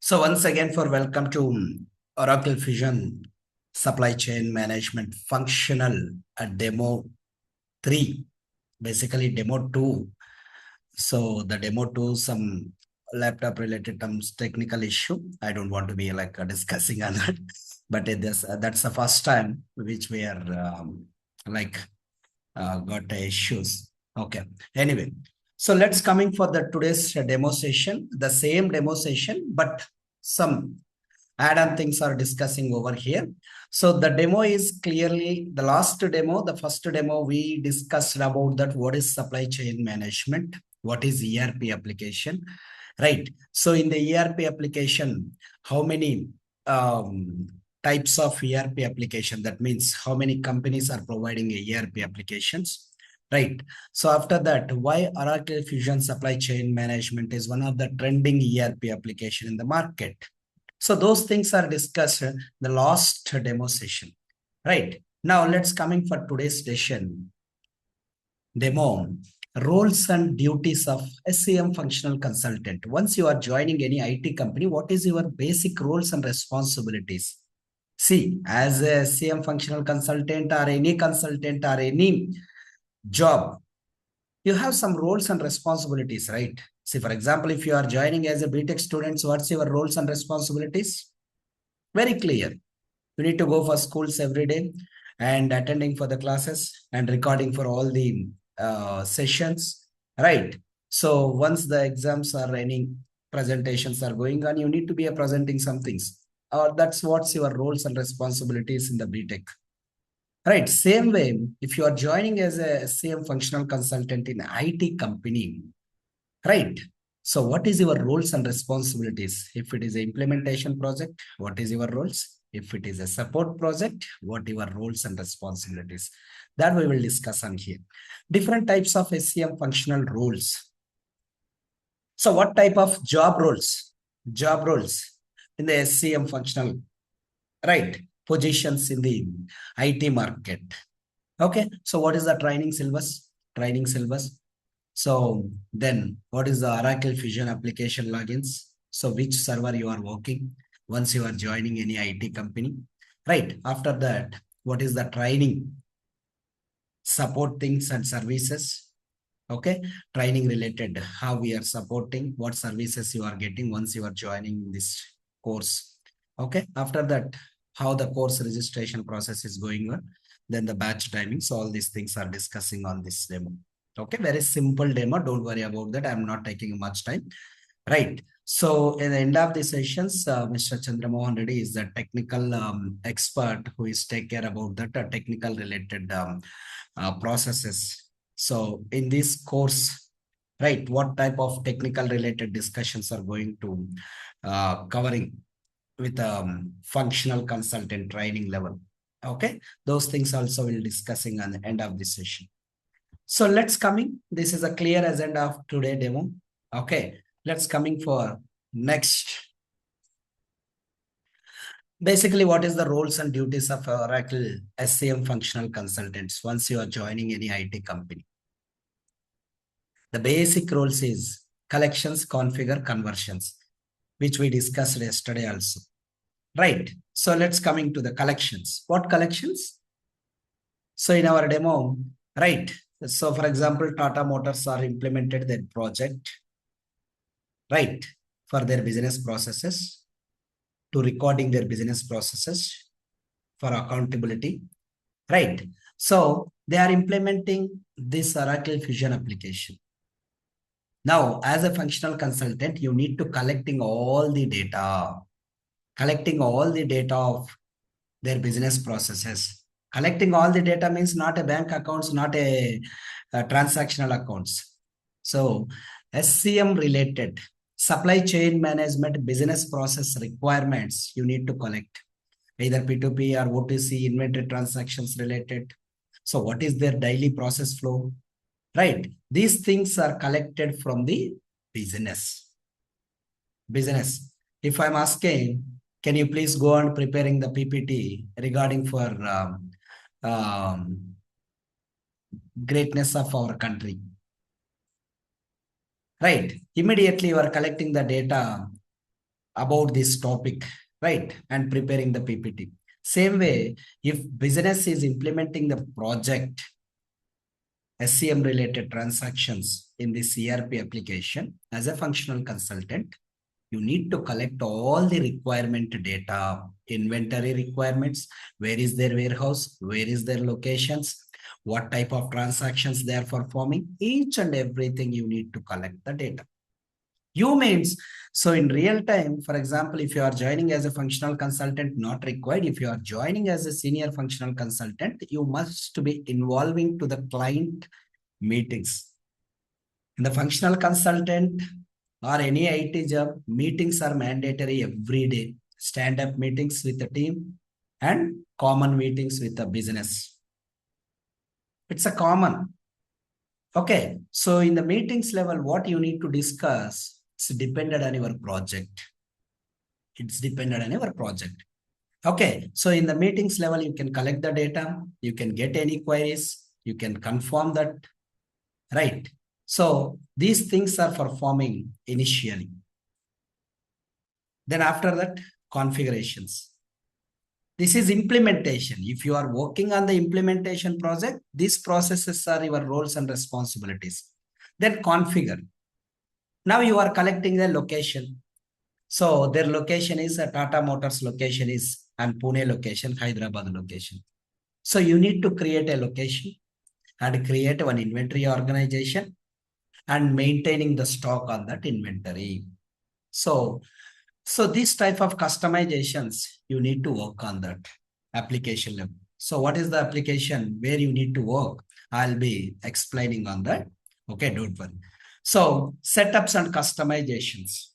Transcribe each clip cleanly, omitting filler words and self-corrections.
So once again for welcome to Oracle Fusion Supply Chain Management Functional Demo 3, basically Demo 2. So the Demo 2, some laptop related terms, technical issue. I don't want to be like discussing on that, but that's the first time which we are like got issues. Okay. Anyway, so let's coming for the today's demo session, the same demo session, but some add-on things are discussing over here. So the demo is clearly the last demo, the first demo we discussed about that what is supply chain management, what is ERP application, right? So in the ERP application, how many types of ERP application? That means how many companies are providing ERP applications, right? So after that, why Oracle Fusion Supply Chain Management is one of the trending ERP application in the market. So those things are discussed in the last demo session, right? Now let's coming for today's session. Demo, roles and duties of SCM functional consultant. Once you are joining any IT company, what is your basic roles and responsibilities? See, as a SCM functional consultant or any consultant or any job, you have some roles and responsibilities, right? See, for example, if you are joining as a BTech student, what's your roles and responsibilities? Very clear. You need to go for schools every day and attending for the classes and recording for all the sessions, right? So once the exams are any presentations are going on, you need to be presenting some things. Or that's what's your roles and responsibilities in the BTech. Right. Same way, if you are joining as a same functional consultant in IT company, right? So what is your roles and responsibilities? If it is an implementation project, what is your roles? If it is a support project, what your roles and responsibilities? That we will discuss on here. Different types of SCM functional roles. So what type of job roles? Job roles in the SCM functional, right? Positions in the IT market. Okay. So what is the training syllabus? Training syllabus. So then what is the Oracle Fusion application logins? So which server you are working once you are joining any IT company, right? After that, what is the training, support things and services? Okay. Training related, how we are supporting, what services you are getting once you are joining this course. Okay. After that, how the course registration process is going on, then the batch timing. So all these things are discussing on this demo. Okay, very simple demo. Don't worry about that. I'm not taking much time. Right. So in the end of the sessions, Mr. Chandramohan Reddy is the technical expert who is take care about that technical related processes. So in this course, right, what type of technical related discussions are going to covering with functional consultant training level. Okay, those things also will discussing on the end of this session. So let's coming. This is a clear agenda of today demo. Okay, let's coming for next. Basically, what is the roles and duties of Oracle SCM functional consultants once you are joining any IT company? The basic roles is collections, configure, conversions, which we discussed yesterday also. Right. So let's coming to the collections. What collections? So in our demo, right. So for example, Tata Motors are implemented their project, right, for their business processes, to recording their business processes for accountability, right? So they are implementing this Oracle Fusion application. Now, as a functional consultant, you need to collecting all the data of their business processes. Collecting all the data means not a bank accounts, not a transactional accounts. So SCM related supply chain management business process requirements you need to collect, either P2P or OTC inventory transactions related. So what is their daily process flow, right? These things are collected from the business. If I'm asking, can you please go on preparing the PPT regarding for um, greatness of our country, right? Immediately you are collecting the data about this topic, right? And preparing the PPT. Same way, if business is implementing the project, SCM related transactions in the CRP application, as a functional consultant, you need to collect all the requirement data, inventory requirements, where is their warehouse, where is their locations, what type of transactions they are performing, each and everything you need to collect the data. You means, so in real time, for example, if you are joining as a functional consultant, not required. If you are joining as a senior functional consultant, you must be involving to the client meetings. In the functional consultant or any IT job, meetings are mandatory every day. Stand-up meetings with the team and common meetings with the business. It's a common. Okay, so in the meetings level, what you need to discuss, it's dependent on your project. It's dependent on your project. Okay, so in the meetings level, you can collect the data, you can get any queries, you can confirm that, right? So these things are performing initially. Then after that, configurations. This is implementation. If you are working on the implementation project, these processes are your roles and responsibilities. Then configure. Now you are collecting the location. So their location is a Tata Motors location is and Pune location, Hyderabad location. So you need to create a location and create one inventory organization and maintaining the stock on that inventory. So these type of customizations, you need to work on that application level. So what is the application where you need to work? I'll be explaining on that. Okay, don't worry. So setups and customizations.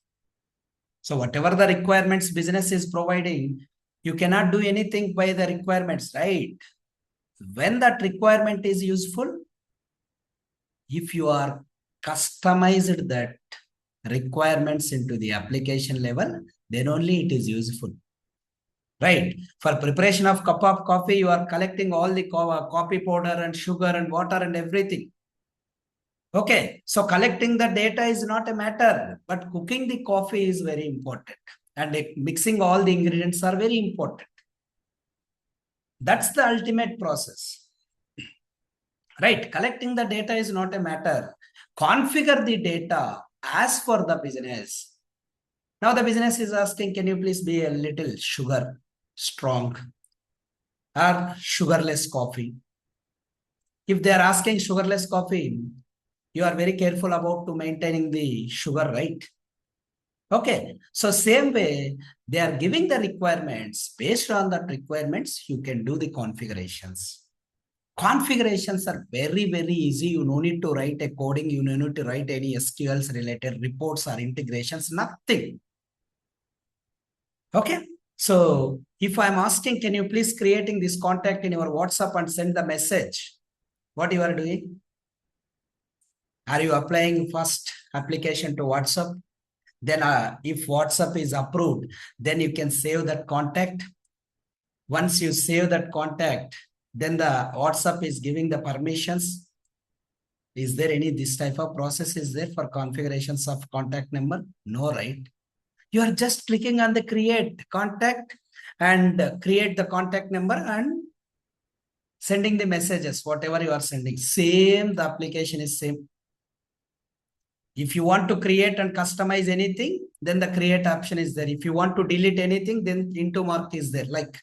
So whatever the requirements business is providing, you cannot do anything by the requirements, right? When that requirement is useful, if you are customized that requirements into the application level, then only it is useful. Right? For preparation of cup of coffee, you are collecting all the coffee powder and sugar and water and everything. Okay, so collecting the data is not a matter, but cooking the coffee is very important. And mixing all the ingredients are very important. That's the ultimate process. Right? Collecting the data is not a matter. Configure the data as for the business. Now the business is asking, can you please be a little sugar strong or sugarless coffee? If they are asking sugarless coffee, you are very careful about to maintaining the sugar, right? Okay, so same way, they are giving the requirements. Based on that requirements, you can do the configurations. Configurations are very, very easy. You no need to write a coding. You no need to write any SQLs related reports or integrations, nothing. Okay, so if I'm asking, can you please creating this contact in your WhatsApp and send the message? What you are doing? Are you applying first application to WhatsApp? Then if WhatsApp is approved, then you can save that contact. Once you save that contact, then the WhatsApp is giving the permissions. Is there any this type of process is there for configurations of contact number? No, right? You are just clicking on the create contact and create the contact number and sending the messages, whatever you are sending. Same, the application is same. If you want to create and customize anything, then the create option is there. If you want to delete anything, then into mark is there. Like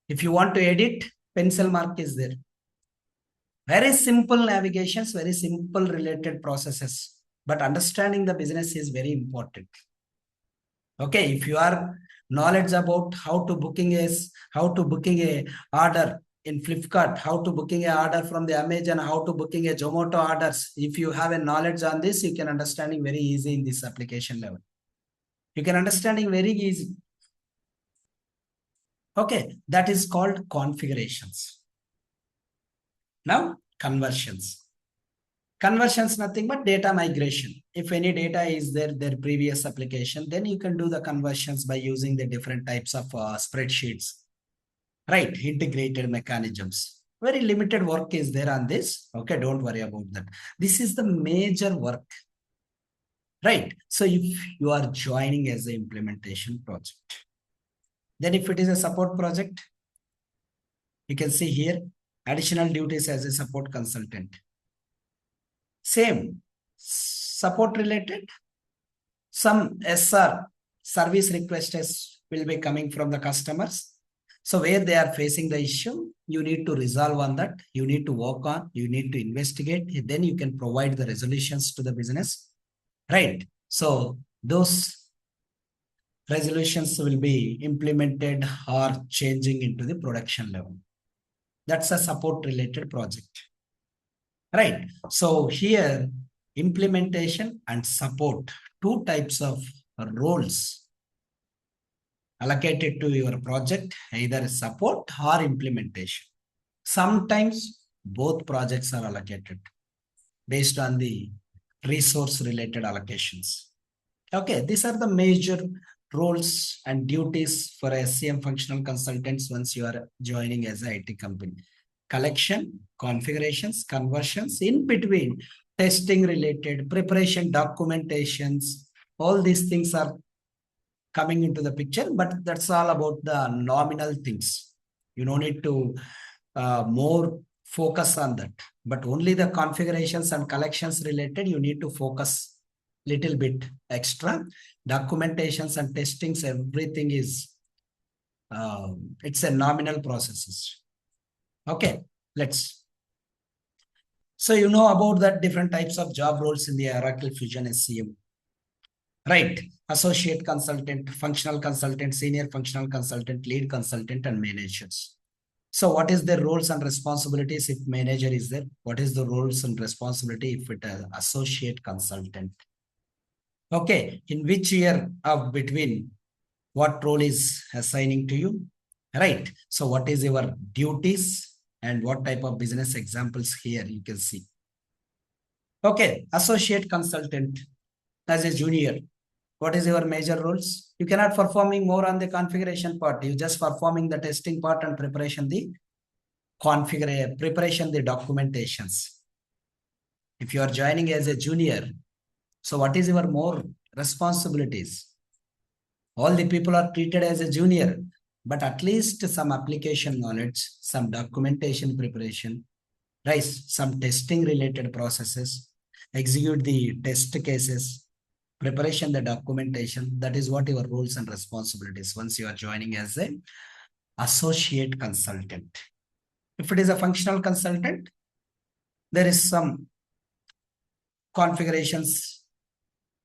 if you want to edit, pencil mark is there. Very simple navigations, very simple related processes. But understanding the business is very important. Okay, if you are knowledge about how to booking a order in Flipkart, how to booking a order from the Amazon, how to booking a Zomato orders. If you have a knowledge on this, you can understanding very easy in this application level. You can understanding very easy. Okay, that is called configurations. Now, conversions. Conversions, nothing but data migration. If any data is there, their previous application, then you can do the conversions by using the different types of spreadsheets, right? Integrated mechanisms. Very limited work is there on this. Okay, don't worry about that. This is the major work. right? So if you are joining as an implementation project, then if it is a support project, you can see here additional duties as a support consultant. Same support related, some SR service requests will be coming from the customers. So where they are facing the issue, you need to resolve on that. You need to work on, you need to investigate. Then you can provide the resolutions to the business, right? So those resolutions will be implemented or changing into the production level. That's a support related project, right? So here, implementation and support, two types of roles allocated to your project, either support or implementation. Sometimes both projects are allocated based on the resource related allocations. Okay, these are the major roles and duties for SCM functional consultants once you are joining as an IT company. Collection, configurations, conversions, in between, testing related, preparation, documentations, all these things are coming into the picture, but that's all about the nominal things. You don't need to more focus on that, but only the configurations and collections related, you need to focus little bit extra. Documentations and testings, everything is, it's a nominal processes. Okay, let's. So you know about that different types of job roles in the Oracle Fusion SCM. Right. Associate consultant, functional consultant, senior functional consultant, lead consultant, and managers. So what is the roles and responsibilities if manager is there? What is the roles and responsibility if it is associate consultant? Okay. In which year of between what role is assigning to you? Right. So what is your duties and what type of business examples here you can see. Okay. Associate consultant as a junior. What is your major roles? You cannot performing more on the configuration part. You just performing the testing part and preparation the preparation the documentations. If you are joining as a junior, so what is your more responsibilities? All the people are treated as a junior, but at least some application knowledge, some documentation preparation, right? Some testing related processes, execute the test cases, preparation, the documentation. That is what your roles and responsibilities once you are joining as an associate consultant. If it is a functional consultant, there is some configurations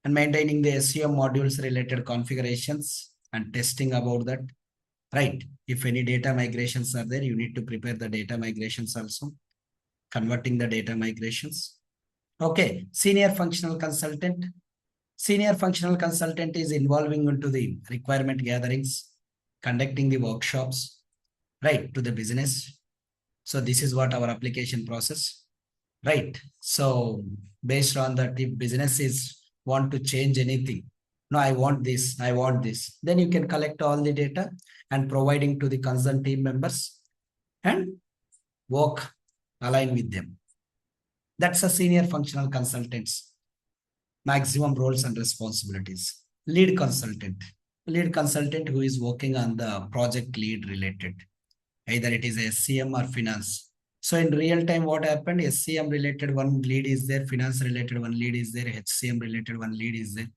and maintaining the SCM modules related configurations and testing about that, right? If any data migrations are there, you need to prepare the data migrations also, converting the data migrations. Okay, senior functional consultant. Senior functional consultant is involving into the requirement gatherings, conducting the workshops, right, to the business. So this is what our application process, right? So based on that, if businesses want to change anything, no, I want this, then you can collect all the data and providing to the concerned team members and work align with them. That's a senior functional consultants. Maximum roles and responsibilities. Lead consultant. Lead consultant who is working on the project lead related. Either it is SCM or finance. So in real time, what happened? SCM related one lead is there, finance related one lead is there, HCM related one lead is there.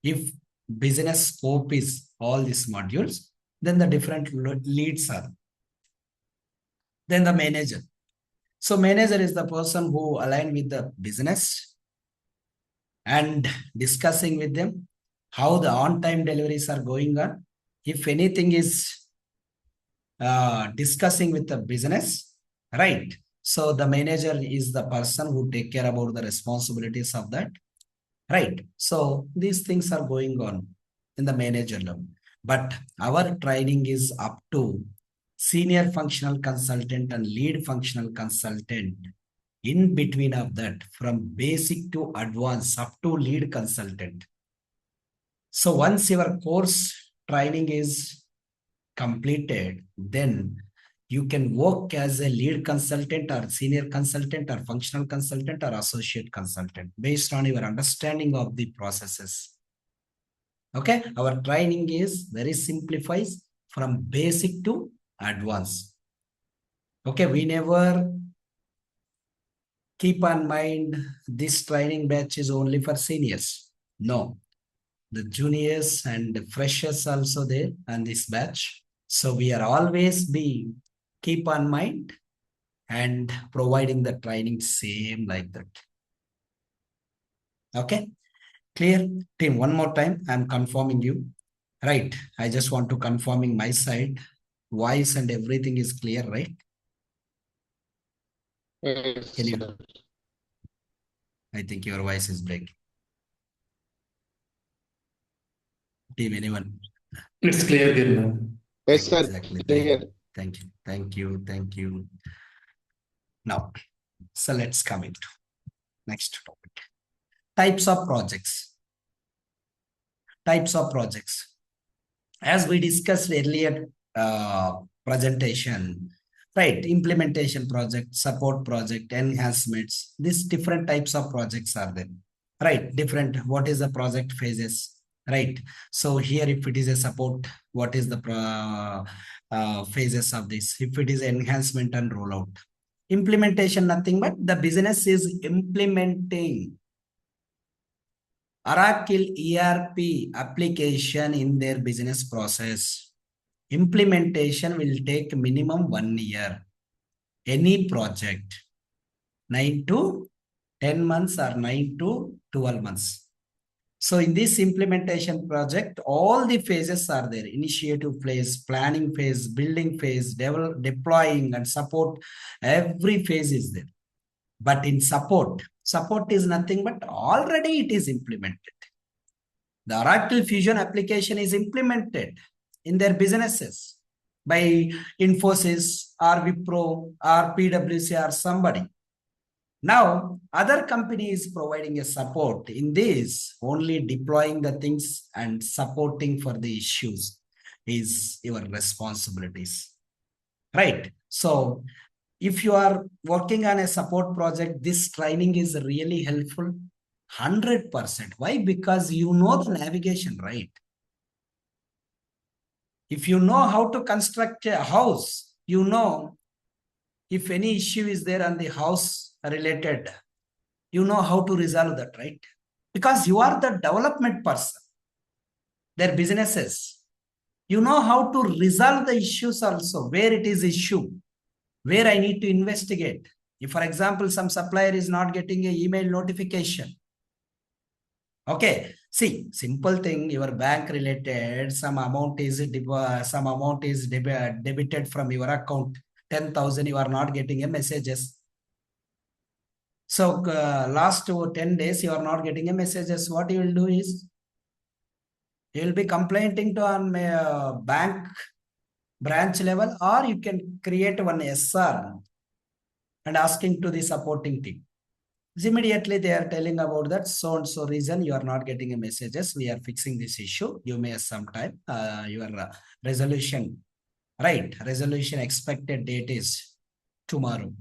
If business scope is all these modules, then the different leads are. Then the manager. So manager is the person who align with the business and discussing with them how the on-time deliveries are going on. If anything is discussing with the business, right? So the manager is the person who take care about the responsibilities of that, right? So these things are going on in the manager level. But our training is up to senior functional consultant and lead functional consultant. In between of that, from basic to advanced up to lead consultant. So once your course training is completed, then You can work as a lead consultant or senior consultant or functional consultant or associate consultant based on your understanding of the processes. Okay, our training is very simplifies from basic to advanced. Okay, we never keep on mind this training batch is only for seniors. No, the juniors and the freshers also there on this batch. So we are always be keep on mind and providing the training same like that. Okay, clear? Team, one more time, I'm confirming you. Right, I just want to confirming my side. Voice and everything is clear, right? Yes, Can you? sir. I think your voice is breaking. Team, anyone? It's clear, Girman. Yes, sir. Exactly. Clear. Thank you. Thank you. Thank you. Now, so let's come into next topic. Types of projects. Types of projects. As we discussed earlier presentation, right? Implementation project, support project, enhancements. These different types of projects are there, right? Different. What is the project phases, right? So here, if it is a support, what is the phases of this? If it is enhancement and rollout, implementation, nothing but the business is implementing Oracle ERP application in their business process. Implementation will take minimum 1 year. Any project, 9 to 10 months or 9 to 12 months. So in this implementation project, all the phases are there. Initiative phase, planning phase, building phase, deploying and support. Every phase is there. But in support is nothing but already it is implemented. The Oracle Fusion application is implemented in their businesses by Infosys or Wipro or PwC or somebody. Now, other companies providing a support in this, only deploying the things and supporting for the issues is your responsibilities, right? So if you are working on a support project, this training is really helpful. 100%. Why? Because you know the navigation, right? If you know how to construct a house, you know if any issue is there on the house related, you know how to resolve that, right? Because you are the development person, their businesses. You know how to resolve the issues also, where it is issue, where I need to investigate. If, for example, some supplier is not getting an email notification, okay, see, simple thing, your bank related, some amount is debited from your account, 10,000, you are not getting a messages. So last 10 days, you are not getting a messages. What you will do is, you will be complaining to on bank branch level, or you can create one SR and asking to the supporting team. Immediately they are telling about that so and so reason you are not getting a messages. We are fixing this issue. You may sometime your resolution, right? Resolution expected date is tomorrow,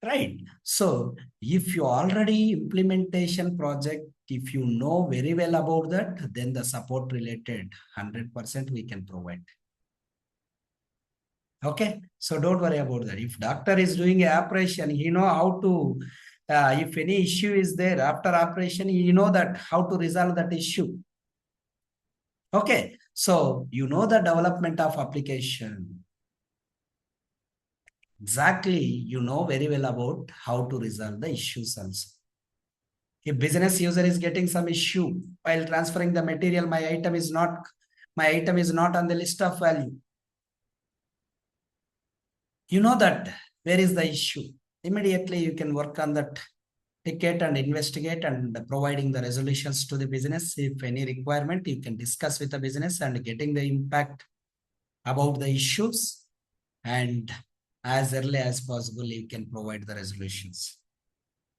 right? So if you already implementation project, if you know very well about that, then the support related 100% we can provide. Okay, so don't worry about that. If doctor is doing an operation, he know how to, if any issue is there after operation, you know that how to resolve that issue. Okay, so you know the development of application. Exactly, you know very well about how to resolve the issues also. If business user is getting some issue while transferring the material, my item is not on the list of value. You know that where is the issue. Immediately you can work on that ticket and investigate and providing the resolutions to the business. If any requirement, you can discuss with the business and getting the impact about the issues, and as early as possible, you can provide the resolutions.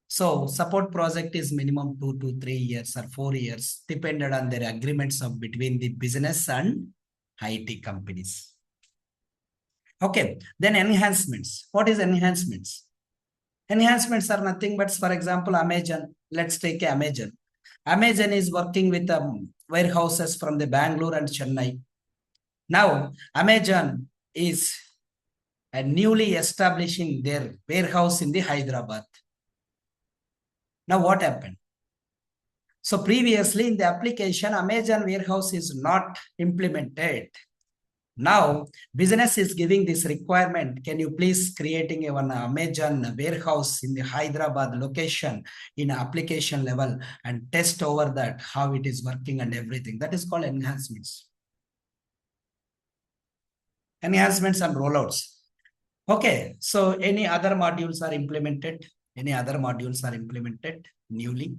So support project is minimum 2 to 3 years or 4 years, depended on their agreements of between the business and IT companies. Okay, then enhancements. What is enhancements? Enhancements are nothing but, for example, Amazon. Let's take Amazon. Amazon is working with warehouses from the Bangalore and Chennai. Now, Amazon is newly establishing their warehouse in the Hyderabad. Now, what happened? So previously in the application, Amazon warehouse is not implemented. Now, business is giving this requirement. Can you please creating an Amazon warehouse in the Hyderabad location in application level and test over that, how it is working and everything. That is called enhancements. Enhancements and rollouts. Okay, so any other modules are implemented? Any other modules are implemented newly?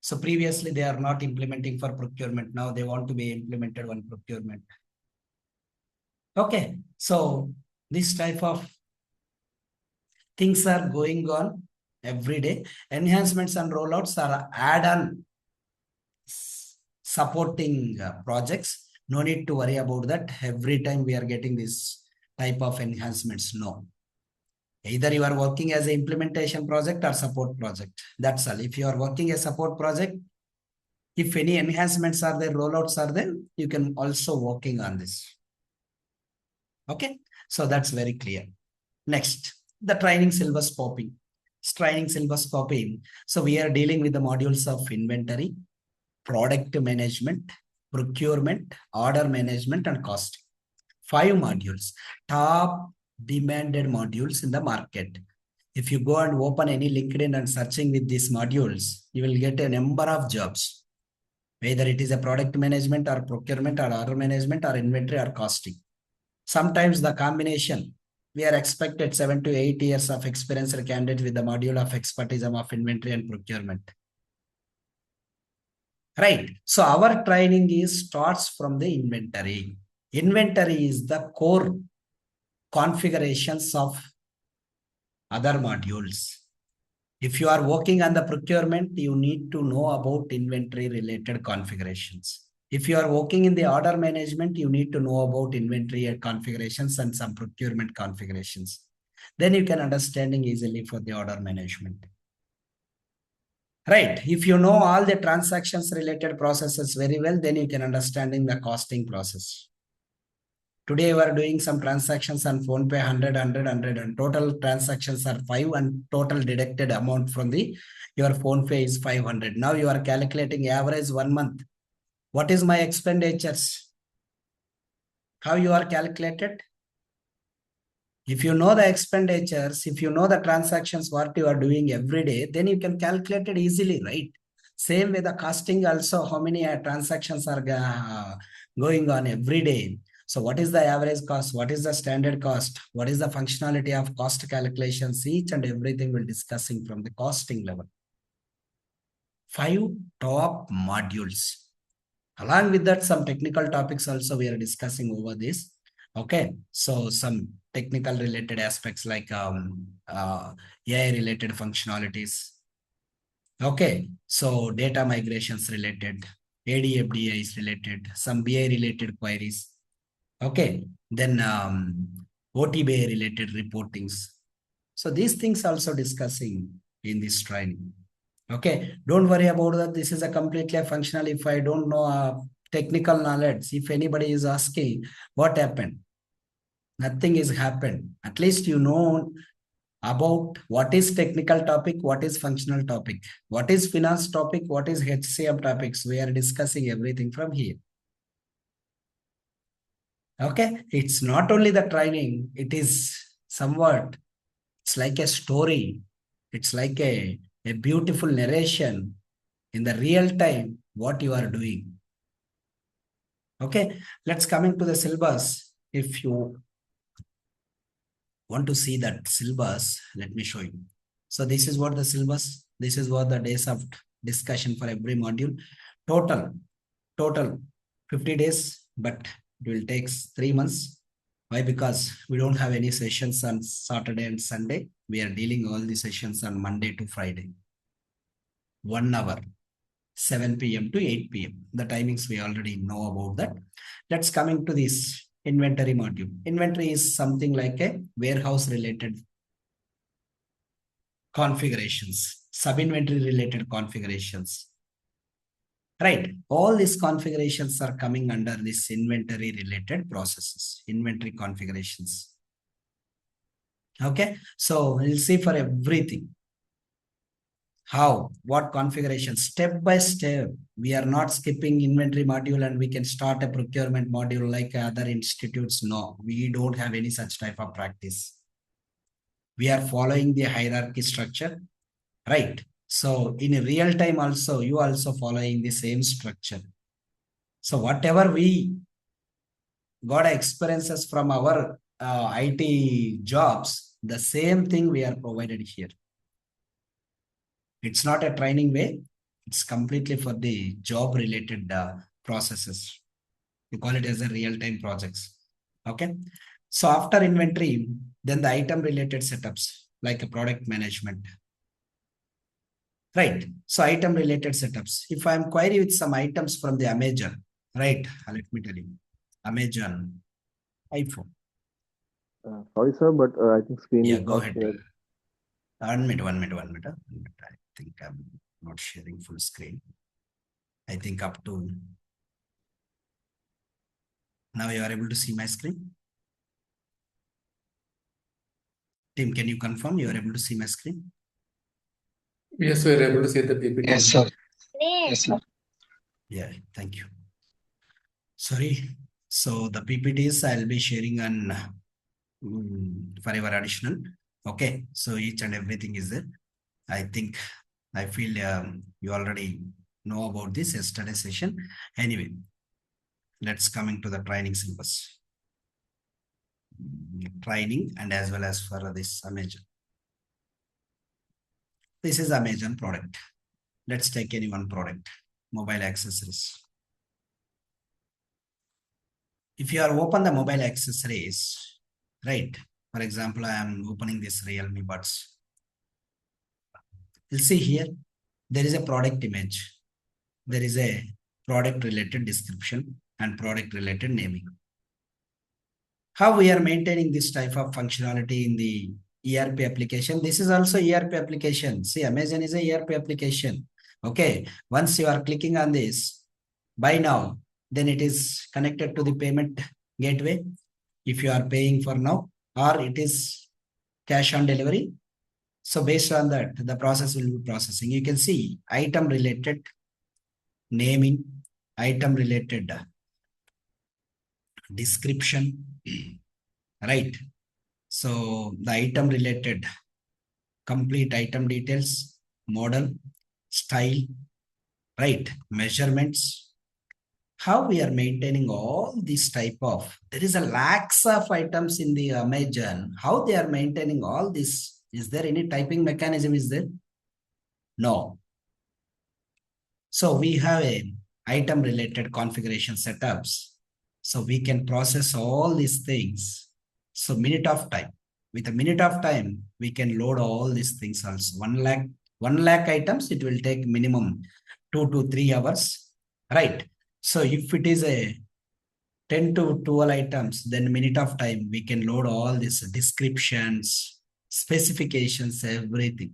So previously they are not implementing for procurement. Now they want to be implemented on procurement. Okay, so this type of things are going on every day. Enhancements and rollouts are add-on supporting projects. No need to worry about that. Every time we are getting this type of enhancements. No. Either you are working as an implementation project or support project. That's all. If you are working a support project, if any enhancements are there, rollouts are there, you can also working on this. Okay, so that's very clear. Next, the training syllabus popping. Training syllabus popping. So we are dealing with the modules of inventory, product management, procurement, order management, and costing. 5 modules, top demanded modules in the market. If you go and open any LinkedIn and searching with these modules, you will get a number of jobs. Whether it is a product management or procurement or order management or inventory or costing. Sometimes the combination, we are expected 7 to 8 years of experience candidate with the module of expertise of inventory and procurement. Right. So our training starts from the inventory. Inventory is the core configurations of other modules. If you are working on the procurement, you need to know about inventory related configurations. If you are working in the order management, you need to know about inventory configurations and some procurement configurations. Then you can understanding easily for the order management. Right. If you know all the transactions related processes very well, then you can understanding the costing process. Today we are doing some transactions on PhonePe 100, and total transactions are 5 and total deducted amount from the your PhonePe is 500. Now you are calculating average 1 month. What is my expenditures? How you are calculated? If you know the expenditures, if you know the transactions, what you are doing every day, then you can calculate it easily, right? Same with the costing also, how many transactions are going on every day. So what is the average cost? What is the standard cost? What is the functionality of cost calculations? Each and everything we're discussing from the costing level. 5 top modules. Along with that, some technical topics also we are discussing over this. Okay, so some technical related aspects like AI related functionalities. Okay, so data migrations related, ADFDI is related, some BI related queries. Okay, then OTBA related reportings. So these things also discussing in this training. Okay, don't worry about that. This is a completely functional. If I don't know technical knowledge, if anybody is asking what happened, nothing is happened. At least you know about what is technical topic, what is functional topic, what is finance topic, what is HCM topics. We are discussing everything from here. Okay, it's not only the training, it is somewhat, it's like a story. It's like a beautiful narration in the real time, what you are doing. Okay, let's come into the syllabus. If you want to see that syllabus, let me show you. So this is what the syllabus, this is what the days of discussion for every module. Total 50 days, but it will take 3 months. Why? Because we don't have any sessions on Saturday and Sunday. We are dealing all the sessions on Monday to Friday. 1 hour, 7 p.m. to 8 p.m. The timings we already know about that. Let's come into this Inventory module. Inventory is something like a warehouse related configurations, sub-inventory related configurations. Right. All these configurations are coming under this inventory related processes, inventory configurations. Okay. So we'll see for everything. How, what configuration, step by step. We are not skipping inventory module and we can start a procurement module like other institutes. No, we don't have any such type of practice. We are following the hierarchy structure, right? So in real time also, you also following the same structure. So whatever we got experiences from our IT jobs, the same thing we are provided here. It's not a training way. It's completely for the job related processes. We call it as a real-time projects. Okay. So after inventory, then the item related setups like a product management. Right. So item related setups. If I'm query with some items from the Amazon, right? Let me tell you. Amazon iPhone. Sorry, sir, but I think screen Yeah, is go not ahead. shared. 1 minute. I think I'm not sharing full screen. I think up to now you are able to see my screen. Tim, can you confirm you are able to see my screen? Yes, we are able to see the PPT. Yes, sir. Yes, sir. Yeah, thank you. Sorry. So the PPTs I'll be sharing on forever additional. Okay. So each and everything is there. I think I feel you already know about this yesterday session. Anyway, let's coming to the training syllabus. Training and as well as for this Amazon. This is Amazon product. Let's take any one product, mobile accessories. If you are open the mobile accessories, right? For example, I am opening this Realme Buds. You'll see here, there is a product image. There is a product related description and product related naming. How we are maintaining this type of functionality in the ERP application? This is also ERP application. See, Amazon is a ERP application. Okay. Once you are clicking on this, buy now, then it is connected to the payment gateway. If you are paying for now, or it is cash on delivery. So based on that, the process will be processing. You can see item related naming, item related description, right? So the item related complete item details, model, style, right? Measurements. How we are maintaining all these type of, there is a lakhs of items in the Amazon. How they are maintaining all this? Is there any typing mechanism is there? No. So we have a item related configuration setups. So we can process all these things. So minute of time. With a minute of time, we can load all these things also. 1 lakh items, it will take minimum 2 to 3 hours. Right. So if it is a 10 to 12 items, then minute of time, we can load all these descriptions, specifications, everything.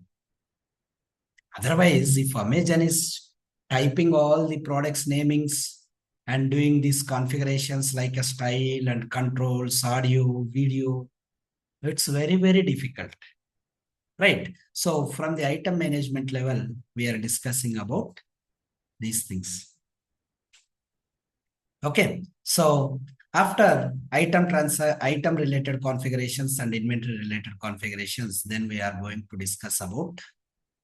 Otherwise, if Amazon is typing all the products namings and doing these configurations like a style and controls, audio, video, it's very, very difficult. Right. So from the item management level, we are discussing about these things. Okay. So after item related configurations and inventory related configurations, then we are going to discuss about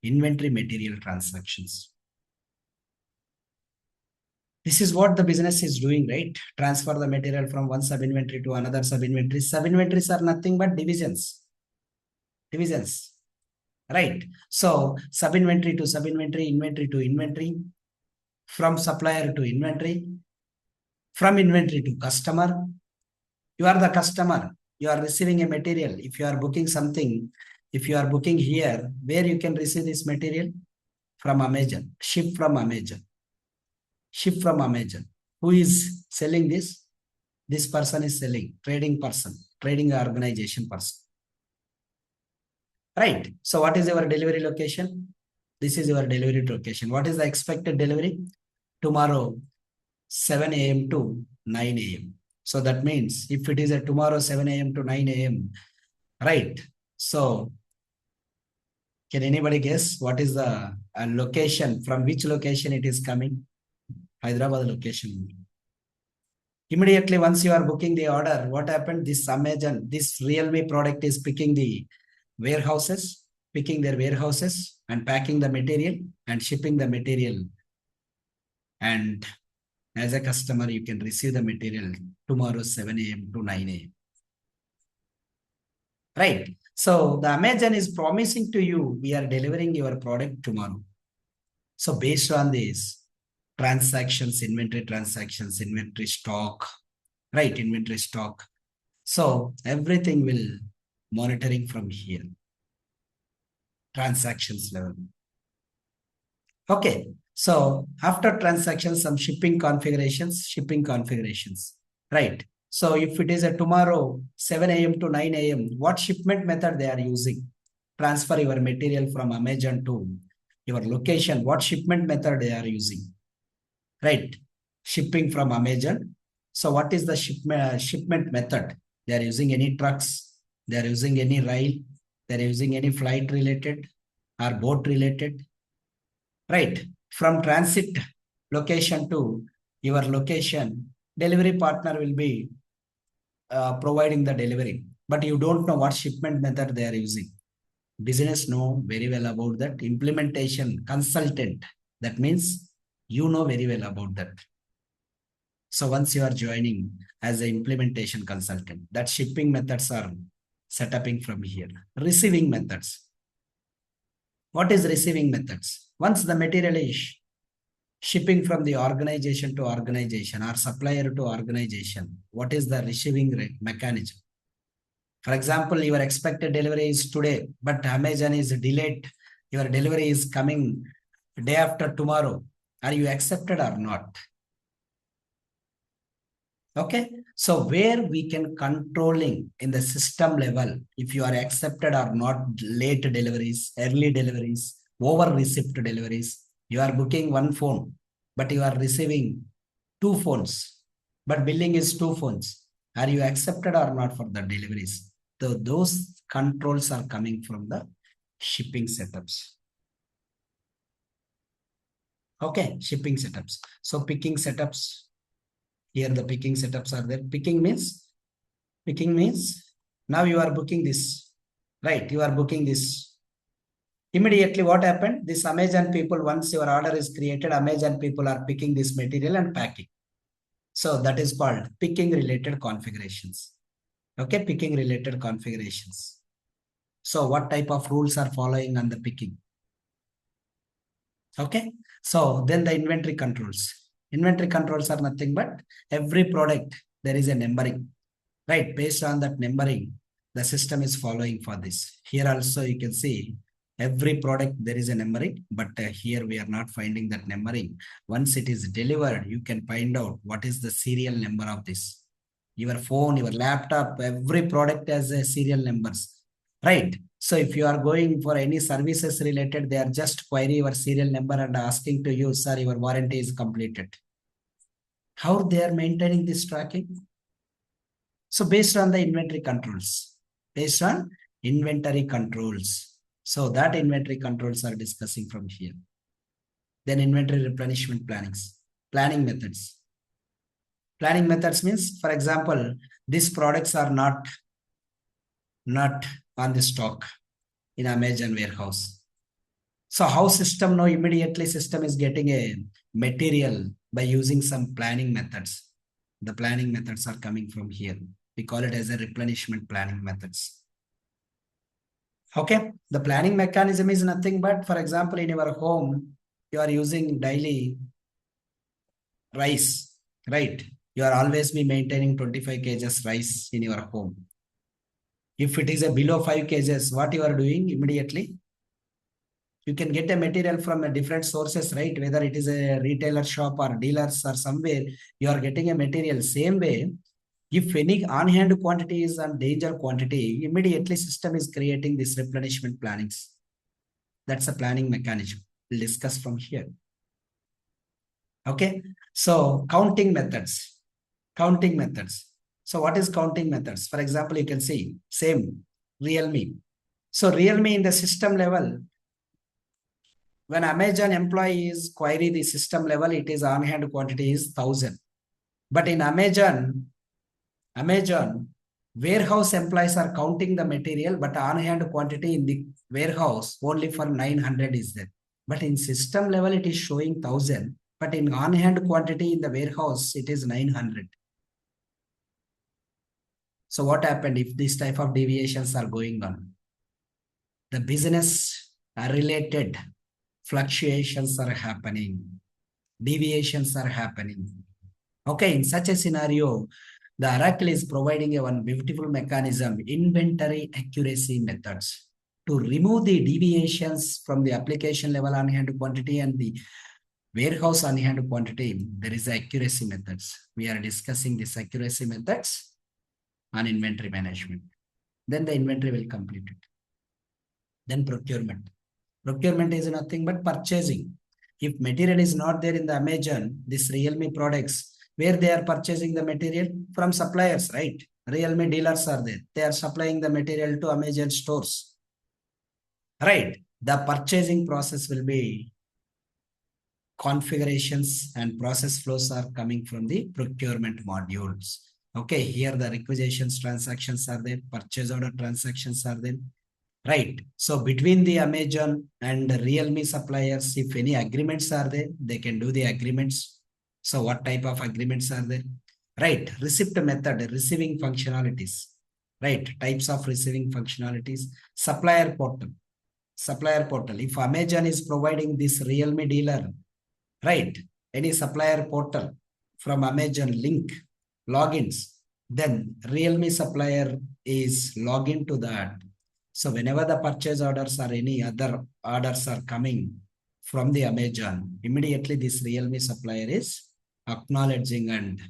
inventory material transactions. This is what the business is doing, right? Transfer the material from one sub-inventory to another sub-inventory. Sub-inventories are nothing but divisions. Divisions, right? So sub-inventory to sub-inventory, inventory to inventory, from supplier to inventory, from inventory to customer. You are the customer. You are receiving a material. If you are booking something, if you are booking here, where you can receive this material? From Amazon, ship from Amazon. Ship from Amazon. Who is selling this? This person is selling, trading person, trading organization person. Right. So what is your delivery location? This is your delivery location. What is the expected delivery? Tomorrow, 7 a.m. to 9 a.m. So that means if it is a tomorrow 7 a.m. to 9 a.m., right? So can anybody guess what is the location, from which location it is coming? Hyderabad location. Immediately once you are booking the order, what happened? This Amazon, this Realme product is picking their warehouses and packing the material and shipping the material. And as a customer, you can receive the material tomorrow 7 a.m. to 9 a.m. Right. So the Amazon is promising to you, we are delivering your product tomorrow. So based on this, transactions, inventory stock, right? Inventory stock. So everything will monitoring from here. Transactions level. Okay. So after transactions, some shipping configurations, right? So if it is a tomorrow 7 a.m. to 9 a.m., what shipment method they are using? Transfer your material from Amazon to your location. What shipment method they are using? Right? Shipping from Amazon. So what is the shipment method? They are using any trucks. They are using any rail. They are using any flight related or boat related. Right? From transit location to your location, delivery partner will be providing the delivery, but you don't know what shipment method they are using. Business know very well about that. Implementation consultant, that means you know very well about that. So once you are joining as an implementation consultant, that shipping methods are set upping from here. Receiving methods. What is receiving methods? Once the material is shipping from the organization to organization or supplier to organization, what is the receiving mechanism? For example, your expected delivery is today, but Amazon is delayed. Your delivery is coming day after tomorrow. Are you accepted or not? Okay. So where we can controlling in the system level, if you are accepted or not, late deliveries, early deliveries, over received deliveries, you are booking one phone, but you are receiving two phones, but billing is two phones. Are you accepted or not for the deliveries? So those controls are coming from the shipping setups. Okay, shipping setups. So picking setups. Here the picking setups are there. Picking means now you are booking this, right? You are booking this. Immediately what happened? This Amazon people, once your order is created, Amazon people are picking this material and packing. So that is called picking related configurations. Okay, picking related configurations. So what type of rules are following on the picking? Okay, so then the inventory controls. Inventory controls are nothing but every product, there is a numbering, right? Based on that numbering, the system is following for this. Here also you can see every product there is a numbering, but here we are not finding that numbering. Once it is delivered, you can find out what is the serial number of this. Your phone, your laptop, every product has a serial numbers, right? So if you are going for any services related, they are just query your serial number and asking to you, sir, your warranty is completed. How they are maintaining this tracking? So based on the inventory controls, So that inventory controls are discussing from here. Then inventory replenishment planning methods. Planning methods means, for example, these products are not on the stock in Amazon warehouse. So how system know immediately system is getting a material by using some planning methods. The planning methods are coming from here. We call it as a replenishment planning methods. Okay, the planning mechanism is nothing but, for example, in your home, you are using daily rice, right? You are always be maintaining 25 kgs rice in your home. If it is a below 5 kgs, what you are doing immediately? You can get a material from a different sources, right? Whether it is a retailer shop or dealers or somewhere, you are getting a material. Same way, If any on-hand quantity is on danger quantity, immediately system is creating this replenishment plannings. That's a planning mechanism. We'll discuss from here. Okay. So counting methods. Counting methods. So what is counting methods? For example, you can see same Realme. So Realme in the system level, when Amazon employees query the system level, it is on-hand quantity is 1,000. But in Amazon, warehouse employees are counting the material, but on-hand quantity in the warehouse only for 900 is there. But in system level, it is showing 1,000. But in on-hand quantity in the warehouse, it is 900. So what happened if this type of deviations are going on? The business related fluctuations are happening. Deviations are happening. Okay, in such a scenario, the Oracle is providing a one beautiful mechanism, inventory accuracy methods, to remove the deviations from the application level on-hand quantity and the warehouse on-hand quantity. There is accuracy methods. We are discussing this accuracy methods on inventory management. Then the inventory will complete it. Then procurement. Procurement is nothing but purchasing. If material is not there in the Amazon, this Realme products, where they are purchasing the material? From suppliers, right? Realme dealers are there. They are supplying the material to Amazon stores. Right. The purchasing process will be configurations and process flows are coming from the procurement modules. Okay, here the requisitions transactions are there, purchase order transactions are there. Right. So between the Amazon and the Realme suppliers, if any agreements are there, they can do the agreements. So what type of agreements are there? Right. Receipt method, receiving functionalities. Right. Types of receiving functionalities. Supplier portal. Supplier portal. If Amazon is providing this Realme dealer, right, any supplier portal from Amazon link, logins, then Realme supplier is login to that. So whenever the purchase orders or any other orders are coming from the Amazon, immediately this Realme supplier is acknowledging and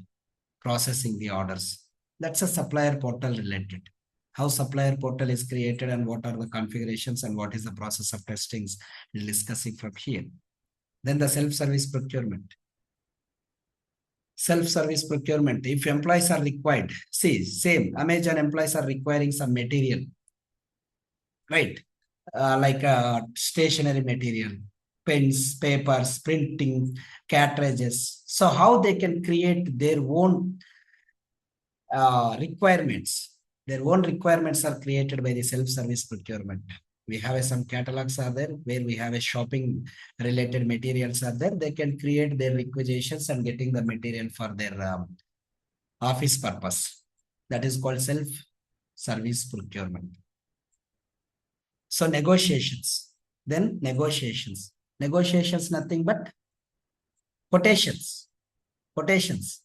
processing the orders. That's a supplier portal related. How supplier portal is created and what are the configurations and what is the process of testings, we'll discussing from here. Then the self-service procurement. Self-service procurement. If employees are required, see, same, Amazon employees are requiring some material, right? Like stationery material, pens, papers, printing, cartridges. So how they can create their own requirements. Their own requirements are created by the self-service procurement. We have some catalogs are there where we have a shopping related materials are there. They can create their requisitions and getting the material for their office purpose. That is called self-service procurement. So negotiations. Then negotiations. Negotiations nothing but quotations. Quotations.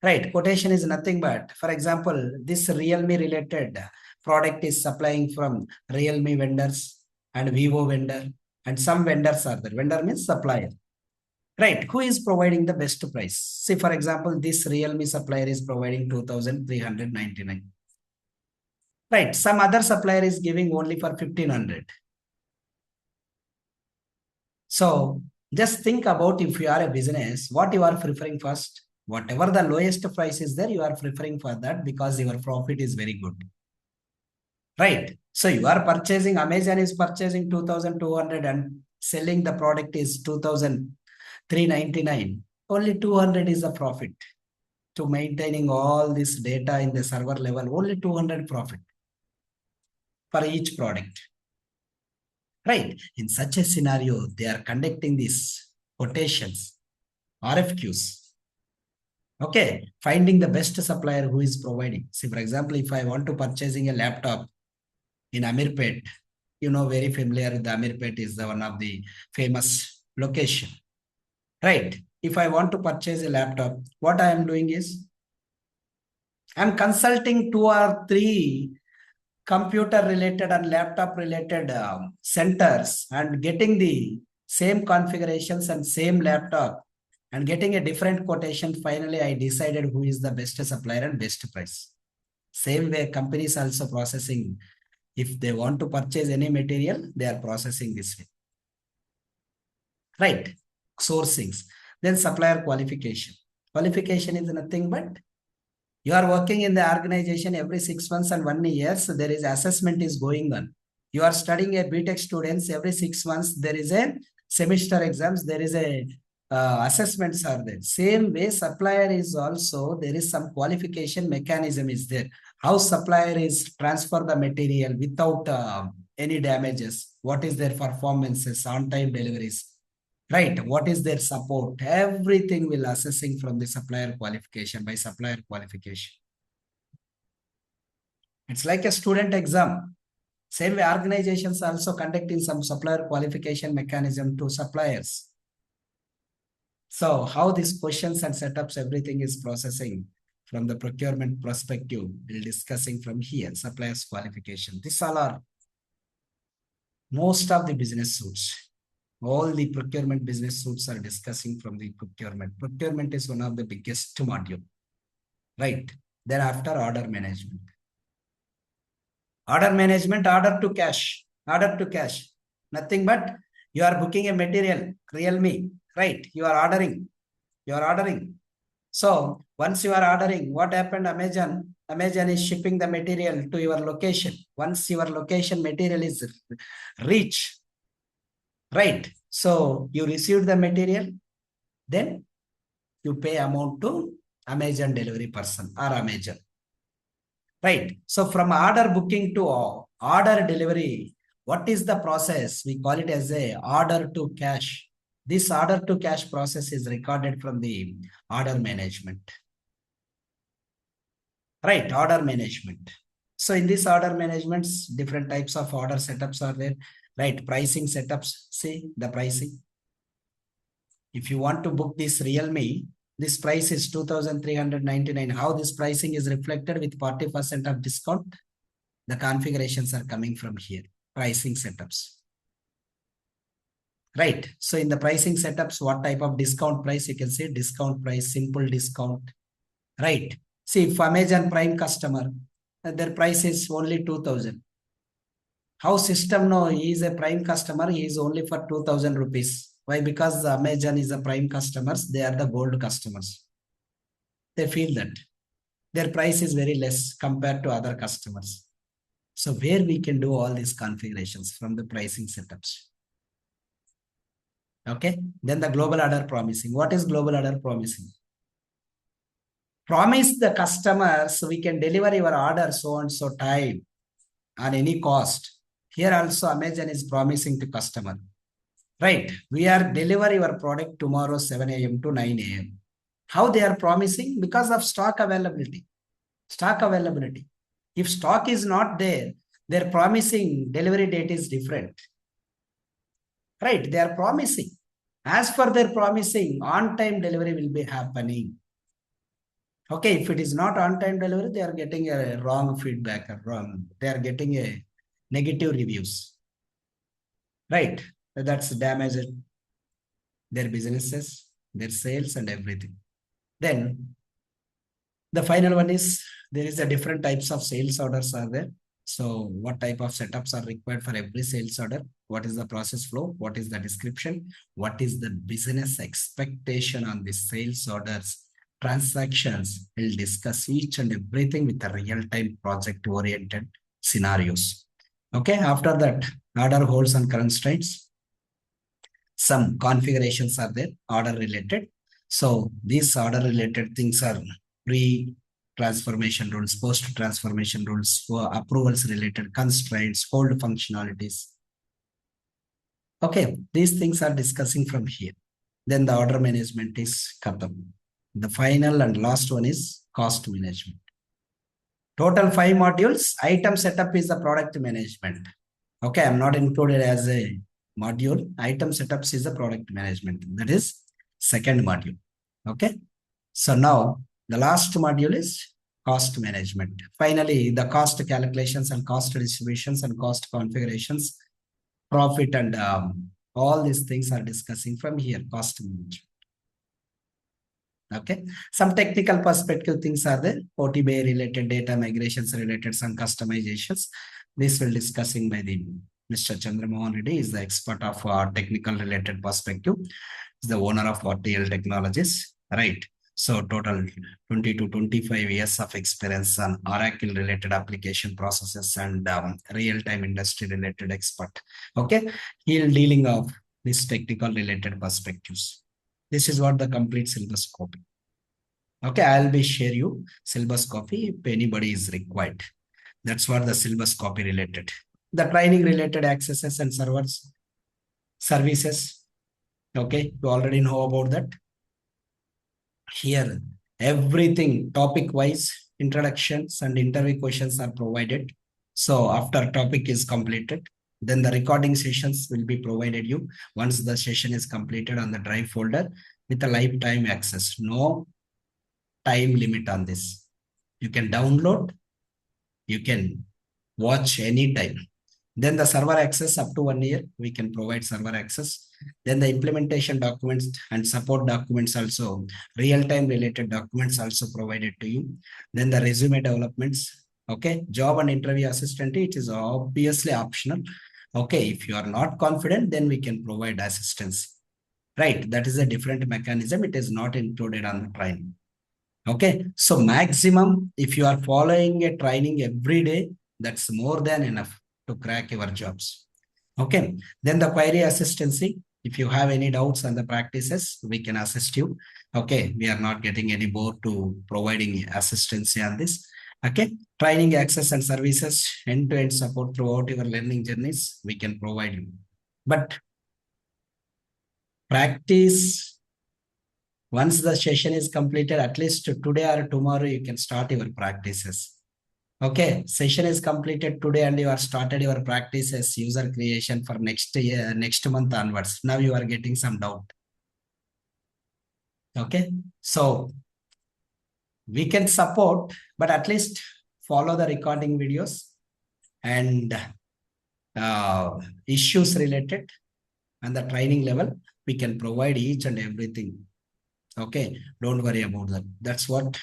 Right. Quotation is nothing but, for example, this Realme related product is supplying from Realme vendors and Vivo vendor and some vendors are there. Vendor means supplier. Right. Who is providing the best price? See, for example, this Realme supplier is providing 2,399. Right. Some other supplier is giving only for 1,500. So just think about if you are a business, what you are preferring first. Whatever the lowest price is there, you are preferring for that because your profit is very good. Right. So you are purchasing, Amazon is purchasing 2,200 and selling the product is 2,399. Only 200 is the profit. To maintaining all this data in the server level, only 200 profit for each product. Right. In such a scenario, they are conducting these quotations, RFQs. Okay, finding the best supplier who is providing. See, for example, if I want to purchasing a laptop in Amirpet, you know, very familiar with the Amirpet is the one of the famous location, right? If I want to purchase a laptop, what I am doing is, I'm consulting 2 or 3 computer related and laptop related centers and getting the same configurations and same laptop and getting a different quotation. Finally, I decided who is the best supplier and best price. Same way, companies also processing. If they want to purchase any material, they are processing this way. Right? Sourcings. Then supplier qualification. Qualification is nothing but you are working in the organization every 6 months and 1 year. So there is assessment is going on. You are studying a BTech students every 6 months. There is a semester exams. There is a assessments are there. Same way, supplier is also, there is some qualification mechanism is there. How supplier is transfer the material without any damages. What is their performances, on-time deliveries. Right, what is their support? Everything will assessing from the supplier qualification by supplier qualification. It's like a student exam. Same way, organizations also conducting some supplier qualification mechanism to suppliers. So how these questions and setups, everything is processing from the procurement perspective, we'll discussing from here, suppliers qualification. These all are most of the business suits. All the procurement business suits are discussing from the procurement. Procurement is one of the biggest module, right? Then after order management. Order management, order to cash, order to cash. Nothing but you are booking a material, Realme, right? You are ordering. So once you are ordering, what happened? Amazon is shipping the material to your location. Once your location material is reached, right? So you received the material, then you pay amount to Amazon delivery person or Amazon. Right. So from order booking to order delivery, what is the process? We call it as a order to cash. This order to cash process is recorded from the order management. Right, order management. So in this order management, different types of order setups are there. Right, pricing setups. See the pricing. If you want to book this Realme, this price is 2,399. How this pricing is reflected with 40% of discount? The configurations are coming from here. Pricing setups. Right. So in the pricing setups, what type of discount price? You can say discount price, simple discount. Right. See, if Amazon Prime customer, their price is only 2,000. How system know he is a Prime customer? He is only for 2,000 rupees. Why? Because Amazon is a Prime customers. They are the gold customers. They feel that their price is very less compared to other customers. So where we can do all these configurations from the pricing setups. Okay. Then the global order promising. What is global order promising? Promise the customer so we can deliver your order so and so time on any cost. Here also Amazon is promising to customer. Right. We are deliver your product tomorrow 7 a.m. to 9 a.m. How they are promising? Because of stock availability. Stock availability. If stock is not there, their promising delivery date is different. Right. They are promising. As for their promising, on-time delivery will be happening. Okay, if it is not on-time delivery, they are getting a wrong feedback or wrong. They are getting a negative reviews. Right. That's damaged their businesses, their sales and everything. Then the final one is there is a different types of sales orders are there. So what type of setups are required for every sales order? What is the process flow? What is the description? What is the business expectation on the sales orders? Transactions. We'll discuss each and everything with the real-time project-oriented scenarios. Okay, after that, order holds and constraints. Some configurations are there, order related. So these order related things are pre-transformation rules, post-transformation rules, for approvals related constraints, hold functionalities. Okay, these things are discussing from here. Then the order management is covered. The final and last one is cost management. Total 5 modules. Item setup is the product management. Okay, I'm not included as a module. Item setups is the product management. That is second module. Okay. So now the last module is cost management. Finally, the cost calculations and cost distributions and cost configurations, profit and all these things are discussing from here, cost management. Okay. Some technical perspective things are there. OTBA related data migrations related some customizations. This will discussing by the Mr. Chandramohan Reddy is the expert of technical related perspective. Is the owner of RTL Technologies, right? So total 20 to 25 years of experience on Oracle related application processes and real-time industry related expert. Okay. He'll dealing of these technical related perspectives. This is what the complete syllabus copy. Okay, I'll be share you syllabus copy if anybody is required. That's what the syllabus copy related. The training related accesses and servers, services. Okay, you already know about that. Here, everything topic wise, introductions and interview questions are provided. So after topic is completed, then the recording sessions will be provided you once the session is completed on the drive folder with a lifetime access. No time limit on this. You can download, you can watch anytime. Then the server access up to 1 year, we can provide server access. Then the implementation documents and support documents also, real-time related documents also provided to you. Then the resume developments, okay, job and interview assistant, it is obviously optional. Okay, if you are not confident, then we can provide assistance, right? That is a different mechanism. It is not included on the training. Okay, so maximum, if you are following a training every day, that's more than enough to crack your jobs. Okay, then the query assistancy. If you have any doubts on the practices, we can assist you. Okay, we are not getting any more to providing assistance on this. Okay, training access and services, end-to-end support throughout your learning journeys, we can provide you. But practice, once the session is completed, at least today or tomorrow, you can start your practices. Okay, session is completed today and you are started your practices user creation for next year, next month onwards. Now you are getting some doubt. Okay, so we can support, but at least follow the recording videos and issues related and the training level. We can provide each and everything. Okay, don't worry about that. That's what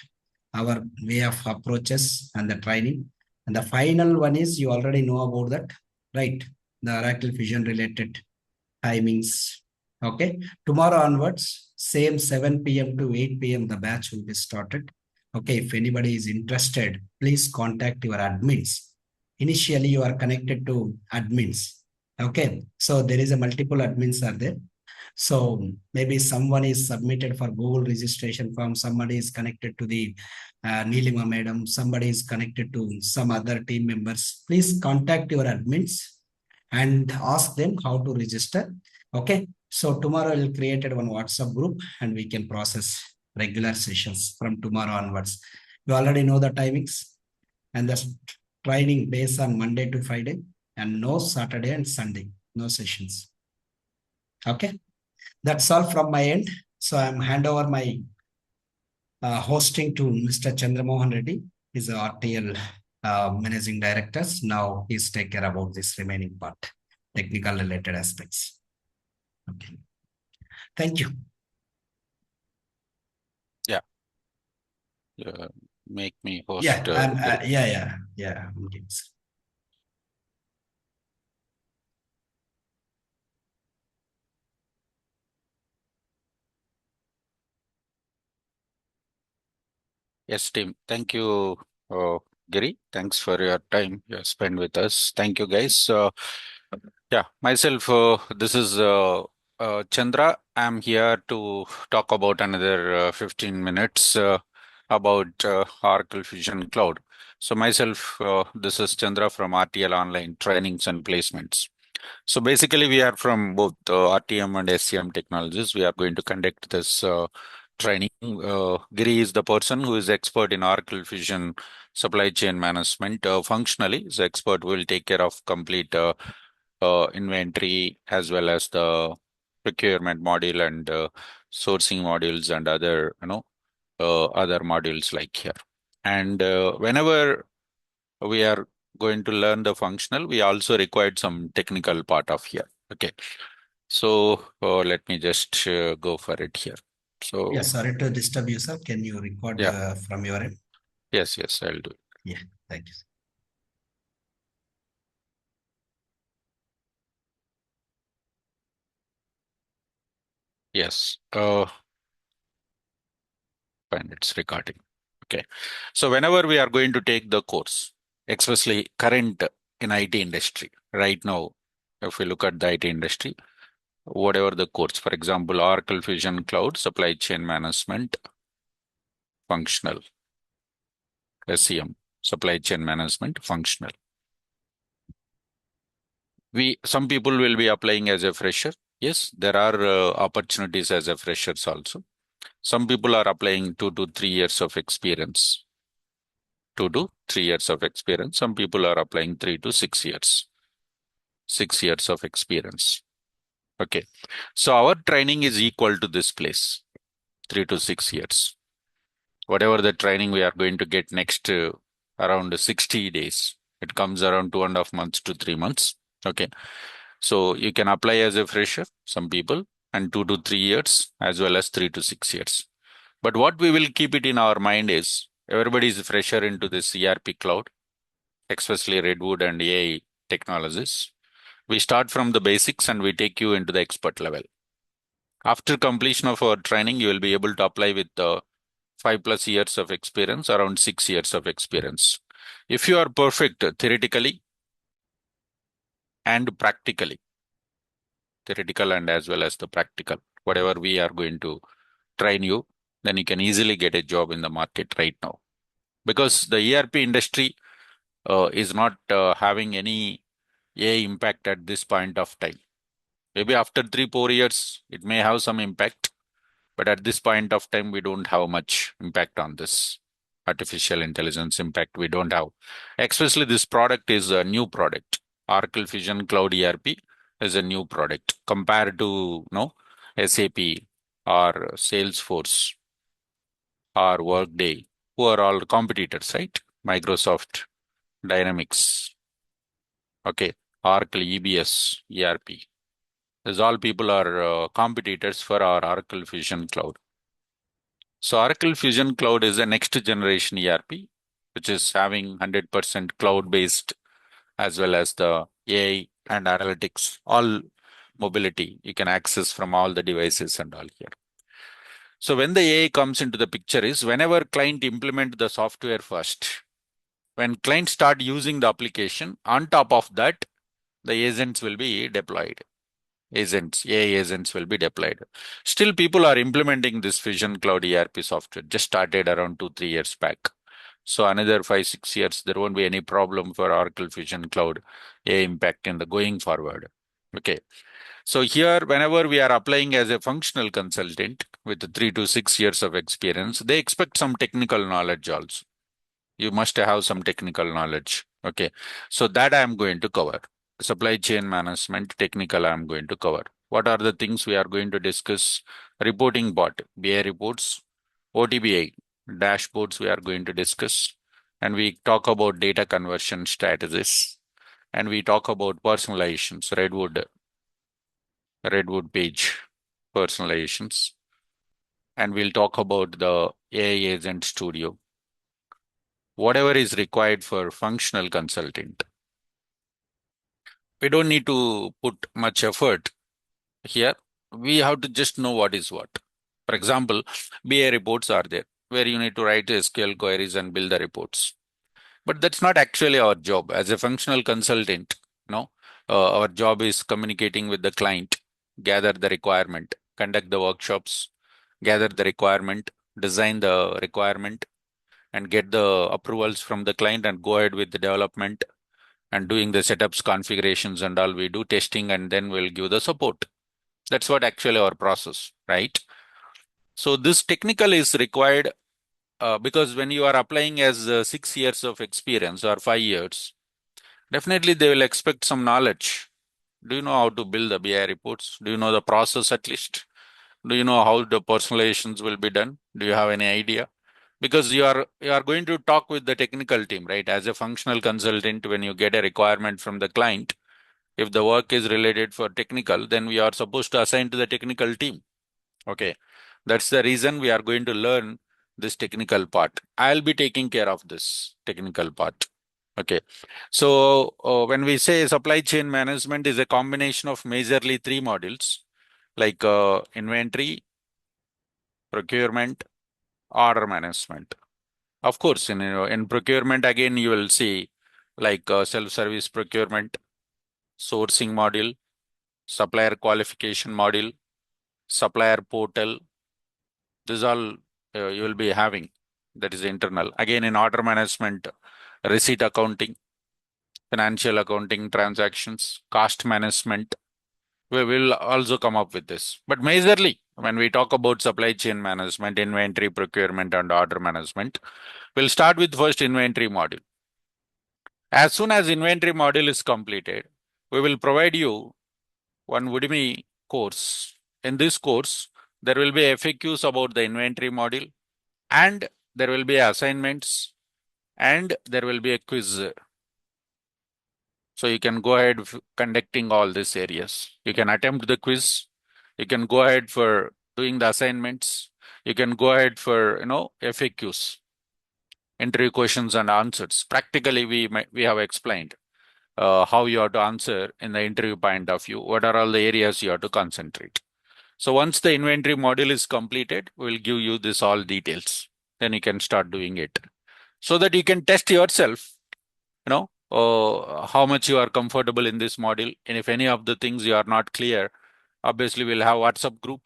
our way of approaches and the training. And the final one is you already know about that, right? The Oracle Fusion related timings. Okay, tomorrow onwards, same 7 p.m. to 8 p.m. the batch will be started. Okay, if anybody is interested, please contact your admins. Initially, you are connected to admins. Okay, so there is a multiple admins are there. So maybe someone is submitted for Google registration form, somebody is connected to the Neelima madam, somebody is connected to some other team members. Please contact your admins and ask them how to register. Okay, so tomorrow we'll create one WhatsApp group and we can process regular sessions from tomorrow onwards. You already know the timings and the training based on Monday to Friday and no Saturday and Sunday, no sessions. Okay. That's all from my end. So I'm hand over my hosting to Mr. Chandramohan Reddy. He's the RTL Managing Director. Now he's take care about this remaining part, technical related aspects. Okay. Thank you. Yeah. Make me host. Yeah, yeah. Okay. Yes, team. Thank you, Giri. Thanks for your time you spent with us. Thank you, guys. Yeah, myself, this is Chandra. I'm here to talk about another 15 minutes about Oracle Fusion Cloud. So myself, this is Chandra from RTL Online Trainings and Placements. So basically, we are from both RTM and SCM Technologies. We are going to conduct this training. Giri is the person who is expert in Oracle Fusion supply chain management. Functionally, the expert will take care of complete inventory as well as the procurement module and sourcing modules and other, other modules like here. And whenever we are going to learn the functional, we also required some technical part of here. Okay. So let me just go for it here. So Yeah, sorry to disturb you, sir. Can you record yeah, from your end? yes, I'll do it. Yeah, thank you. Yes. Fine, it's recording. Okay. So whenever we are going to take the course, especially current in IT industry, right now, if we look at the IT industry, whatever the course, for example, Oracle Fusion Cloud, Supply Chain Management, Functional, SCM, Supply Chain Management, Functional. Some people will be applying as a fresher. Yes, there are opportunities as a freshers also. Some people are applying 2 to 3 years of experience. 2 to 3 years of experience. Some people are applying 3 to 6 years. 6 years of experience. Okay. So our training is equal to this place, 3 to 6 years. Whatever the training we are going to get next around 60 days. It comes around 2.5 months to 3 months. Okay. So you can apply as a fresher, some people, and 2 to 3 years as well as 3 to 6 years. But what we will keep it in our mind is everybody is fresher into this ERP cloud, especially Redwood and AI technologies. We start from the basics and we take you into the expert level. After completion of our training, you will be able to apply with 5+ years of experience, around 6 years of experience. If you are perfect theoretically and practically, theoretical and as well as the practical, whatever we are going to train you, then you can easily get a job in the market right now. Because the ERP industry is not having any AI impact at this point of time. Maybe after 3 4 years, it may have some impact, but at this point of time, we don't have much impact on this artificial intelligence impact. We don't have. Especially this product is a new product. Oracle Fusion Cloud ERP is a new product compared to SAP or Salesforce or Workday, who are all competitors, right? Microsoft Dynamics, okay, Oracle EBS ERP. These all people are competitors for our Oracle Fusion Cloud. So Oracle Fusion Cloud is a next generation ERP, which is having 100% cloud-based as well as the AI and analytics, all mobility you can access from all the devices and all here. So when the AI comes into the picture is whenever client implement the software first, when clients start using the application, on top of that, the agents will be deployed. AI agents will be deployed. Still, people are implementing this Fusion Cloud ERP software, just started around 2 3 years back. So another 5 6 years, there won't be any problem for Oracle Fusion Cloud AI impact in the going forward. Okay. So here, whenever we are applying as a functional consultant with 3 to 6 years of experience, they expect some technical knowledge also. You must have some technical knowledge. Okay. So that I am going to cover. Supply chain management, technical I am going to cover. What are the things we are going to discuss? Reporting bot, BI reports, OTBI, dashboards we are going to discuss. And we talk about data conversion strategies. And we talk about personalizations, Redwood page personalizations. And we'll talk about the AI Agent Studio. Whatever is required for functional consultant. We don't need to put much effort here. We have to just know what is what. For example, BA reports are there where you need to write SQL queries and build the reports. But that's not actually our job as a functional consultant. No, our job is communicating with the client, gather the requirement, conduct the workshops, gather the requirement, design the requirement, and get the approvals from the client and go ahead with the development and doing the setups, configurations, and all. We do testing and then we'll give the support. That's what actually our process, right? So this technical is required because when you are applying as 6 years of experience or 5 years, definitely they will expect some knowledge. Do you know how to build the BI reports? Do you know the process at least? Do you know how the personalizations will be done? Do you have any idea? Because you are going to talk with the technical team, right? As a functional consultant, when you get a requirement from the client, if the work is related for technical, then we are supposed to assign to the technical team. Okay. That's the reason we are going to learn this technical part. I'll be taking care of this technical part. Okay. So when we say supply chain management is a combination of majorly three modules like inventory, procurement, order management. Of course, in procurement, again, you will see like self-service procurement, sourcing module, supplier qualification module, supplier portal. This all you will be having. That is internal. Again, in order management, receipt accounting, financial accounting, transactions, cost management. We will also come up with this. But majorly, when we talk about supply chain management, inventory, procurement, and order management, we'll start with first inventory module. As soon as inventory module is completed, we will provide you one Udemy course. In this course, there will be FAQs about the inventory module, and there will be assignments, and there will be a quiz. So you can go ahead conducting all these areas. You can attempt the quiz. You can go ahead for doing the assignments. You can go ahead for FAQs, interview questions and answers. Practically, we have explained how you have to answer in the interview point of view. What are all the areas you have to concentrate? So once the inventory module is completed, we'll give you this all details. Then you can start doing it so that you can test yourself, how much you are comfortable in this module. And if any of the things you are not clear, obviously we'll have WhatsApp group.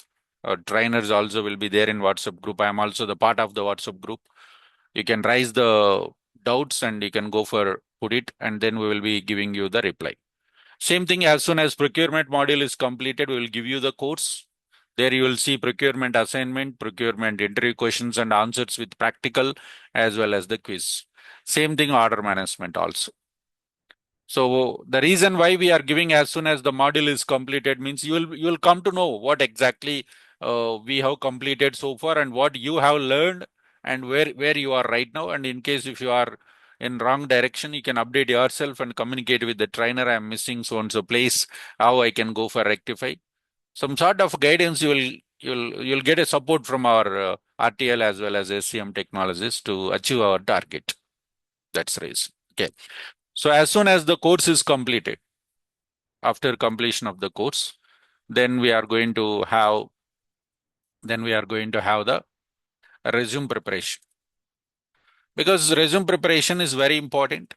Trainers also will be there in WhatsApp group. I am also the part of the WhatsApp group. You can raise the doubts and you can go for put it, and then we will be giving you the reply. Same thing, as soon as procurement module is completed, we will give you the course. There you will see procurement assignment, procurement interview questions and answers with practical as well as the quiz. Same thing, order management also. So the reason why we are giving as soon as the module is completed means you will come to know what exactly we have completed so far and what you have learned and where you are right now. And in case if you are in wrong direction, you can update yourself and communicate with the trainer. I am missing so and so place. How I can go for rectify. Some sort of guidance you'll get a support from our RTL as well as SCM Technologies to achieve our target. That's the reason. Okay. So as soon as the course is completed, after completion of the course, then we are going to have the resume preparation. Because resume preparation is very important.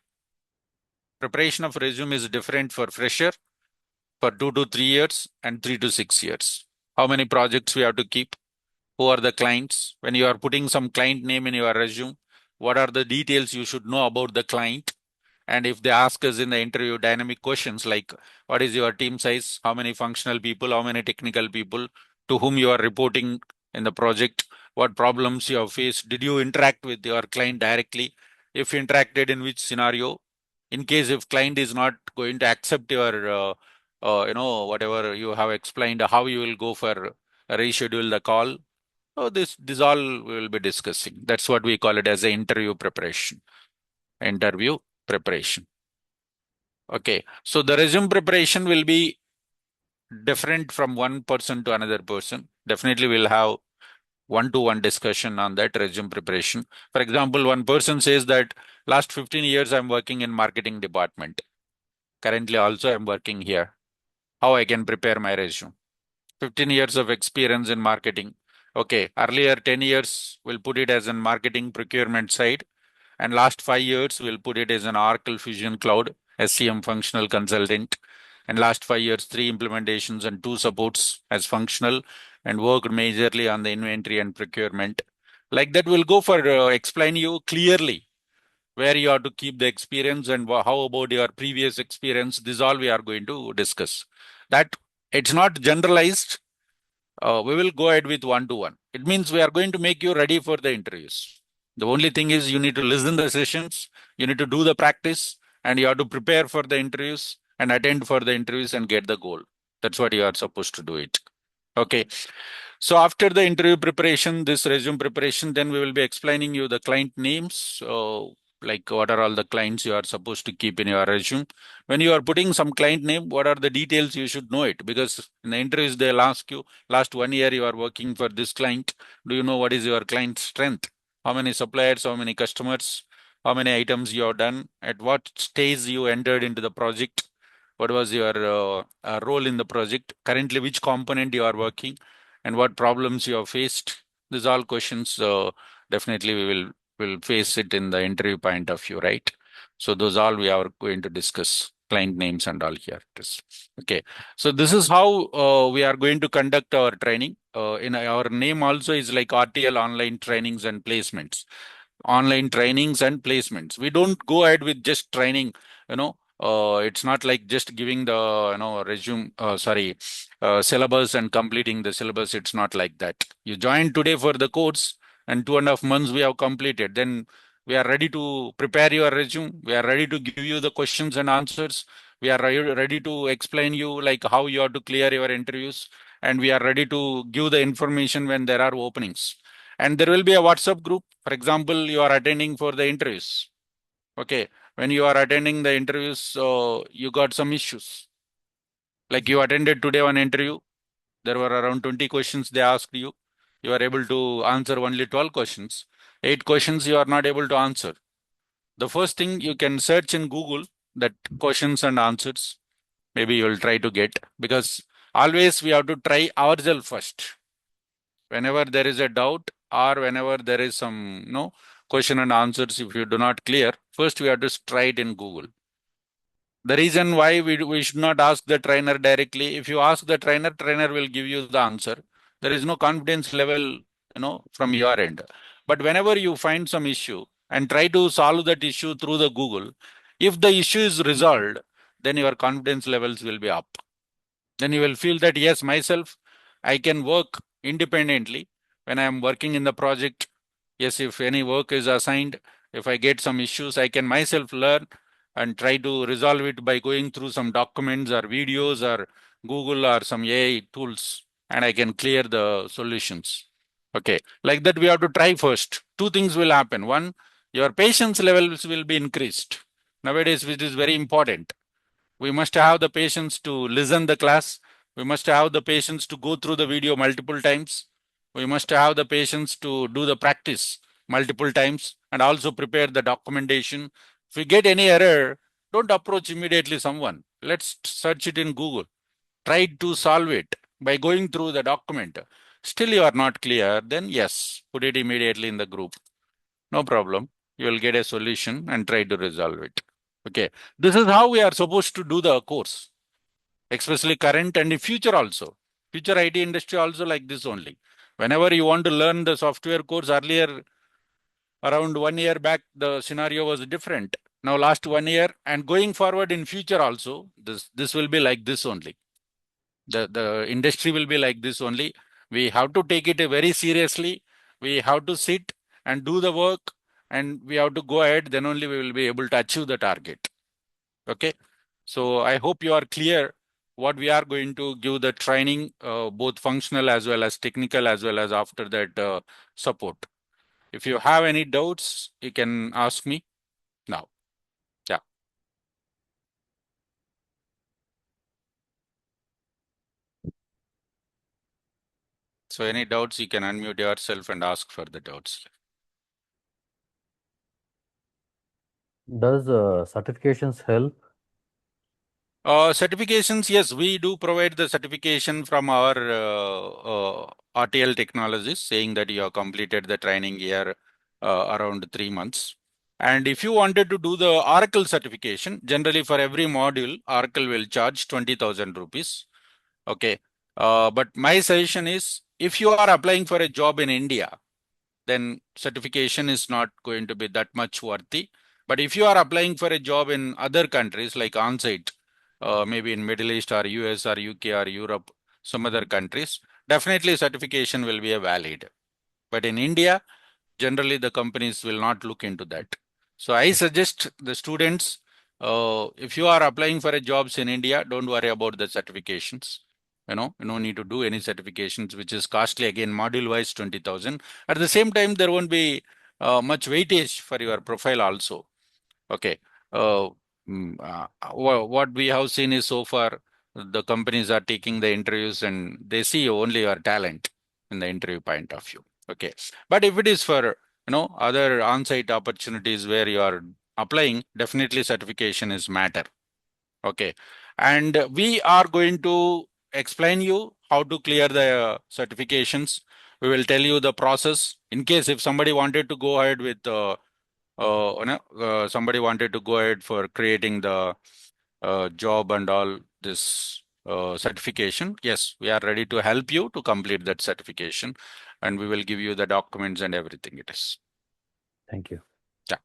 Preparation of resume is different for fresher, for 2 to 3 years and 3 to 6 years. How many projects we have to keep? Who are the clients? When you are putting some client name in your resume, what are the details you should know about the client? And if they ask us in the interview dynamic questions like, what is your team size? How many functional people? How many technical people? To whom you are reporting in the project? What problems you have faced? Did you interact with your client directly? If interacted, in which scenario? In case if client is not going to accept your, whatever you have explained, how you will go for reschedule the call? So this all we will be discussing. That's what we call it as an interview preparation. Interview preparation. Okay, so the resume preparation will be different from one person to another person. Definitely we'll have one-to-one discussion on that resume preparation. For example, one person says that last 15 years I'm working in marketing department. Currently also I'm working here. How I can prepare my resume? 15 years of experience in marketing. Okay, earlier 10 years we'll put it as in marketing procurement side. And last 5 years, we'll put it as an Oracle Fusion Cloud, SCM functional consultant. And last 5 years, 3 implementations and 2 supports as functional and worked majorly on the inventory and procurement. Like that, we'll go for explain you clearly where you have to keep the experience and how about your previous experience. This all we are going to discuss. That it's not generalized. We will go ahead with one-to-one. It means we are going to make you ready for the interviews. The only thing is you need to listen the sessions, you need to do the practice, and you have to prepare for the interviews and attend for the interviews and get the goal. That's what you are supposed to do it. Okay. So after the interview preparation, this resume preparation, then we will be explaining you the client names, like what are all the clients you are supposed to keep in your resume. When you are putting some client name, what are the details you should know it, because in the interviews they'll ask you, last 1 year you are working for this client. Do you know what is your client strength? How many suppliers, how many customers, how many items you have done, at what stage you entered into the project, what was your role in the project, currently which component you are working, and what problems you have faced. These all questions definitely we will face it in the interview point of view, right? So those all we are going to discuss, client names and all here. Okay. So this is how we are going to conduct our training. In our name also is like RTL online trainings and placements. Online trainings and placements. We don't go ahead with just training, it's not like just giving the resume syllabus and completing the syllabus. It's not like that. You join today for the course and 2.5 months we have completed, then we are ready to prepare your resume, we are ready to give you the questions and answers, we are ready to explain you like how you have to clear your interviews, and we are ready to give the information when there are openings. And there will be a WhatsApp group. For example, you are attending for the interviews. Okay. When you are attending the interviews, you got some issues. Like you attended today one interview, there were around 20 questions they asked you. You are able to answer only 12 questions. 8 questions you are not able to answer. The first thing you can search in Google that questions and answers. Maybe you will try to get, because always we have to try ourselves first. Whenever there is a doubt or whenever there is some question and answers, if you do not clear, first we have to try it in Google. The reason why we should not ask the trainer directly. If you ask the trainer, trainer will give you the answer. There is no confidence level, from your end. But whenever you find some issue and try to solve that issue through the Google, if the issue is resolved, then your confidence levels will be up. Then you will feel that yes, myself, I can work independently when I am working in the project. Yes, if any work is assigned, if I get some issues, I can myself learn and try to resolve it by going through some documents or videos or Google or some AI tools, and I can clear the solutions. Okay, like that we have to try first. Two things will happen. One, your patience levels will be increased. Nowadays, which is very important. We must have the patience to listen the class. We must have the patience to go through the video multiple times. We must have the patience to do the practice multiple times and also prepare the documentation. If we get any error, don't approach immediately someone. Let's search it in Google. Try to solve it by going through the document. Still you are not clear, then yes, put it immediately in the group. No problem. You will get a solution and try to resolve it. Okay. This is how we are supposed to do the course, especially current and in future also. Future IT industry also like this only. Whenever you want to learn the software course, earlier, around 1 year back, the scenario was different. Now last 1 year and going forward in future also, this will be like this only. The industry will be like this only. We have to take it very seriously. We have to sit and do the work, and we have to go ahead. Then only we will be able to achieve the target. Okay. So I hope you are clear what we are going to give the training, both functional as well as technical, as well as after that support. If you have any doubts, you can ask me now. Yeah. So any doubts, you can unmute yourself and ask for the doubts. Does certifications help? Certifications, yes, we do provide the certification from our RTL Technologies, saying that you have completed the training year around 3 months. And if you wanted to do the Oracle certification, generally for every module, Oracle will charge 20,000 rupees. Okay. But my suggestion is, if you are applying for a job in India, then certification is not going to be that much worthy. But if you are applying for a job in other countries like on-site, maybe in Middle East or US or UK or Europe, some other countries, definitely certification will be a valid. But in India, generally the companies will not look into that. So I suggest the students, if you are applying for a jobs in India, don't worry about the certifications. You don't need to do any certifications, which is costly. Again, module wise 20,000. At the same time, there won't be much weightage for your profile also. Okay. What we have seen is so far the companies are taking the interviews and they see only your talent in the interview point of view. Okay. But if it is for other on-site opportunities where you are applying, definitely certification is matter. Okay. And we are going to explain you how to clear the certifications. We will tell you the process in case if somebody wanted to go ahead with somebody wanted to go ahead for creating the job and all this certification. Yes, we are ready to help you to complete that certification, and we will give you the documents and everything it is. Thank you. Yeah.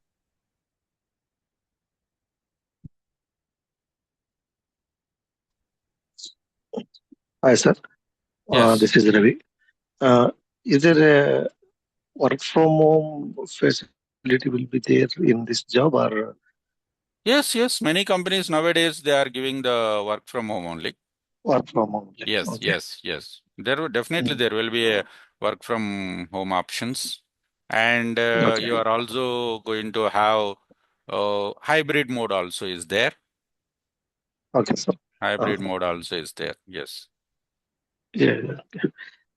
Hi, sir. Yes. This is Ravi. Is there a work from home facility will be there in this job or Yes. Many companies nowadays they are giving the work from home only. work from home? Yes. Okay. There will definitely there will be a work from home options, and Okay. you are also going to have hybrid mode also is there. Okay, sir. Hybrid mode also is there. Yes. Yeah.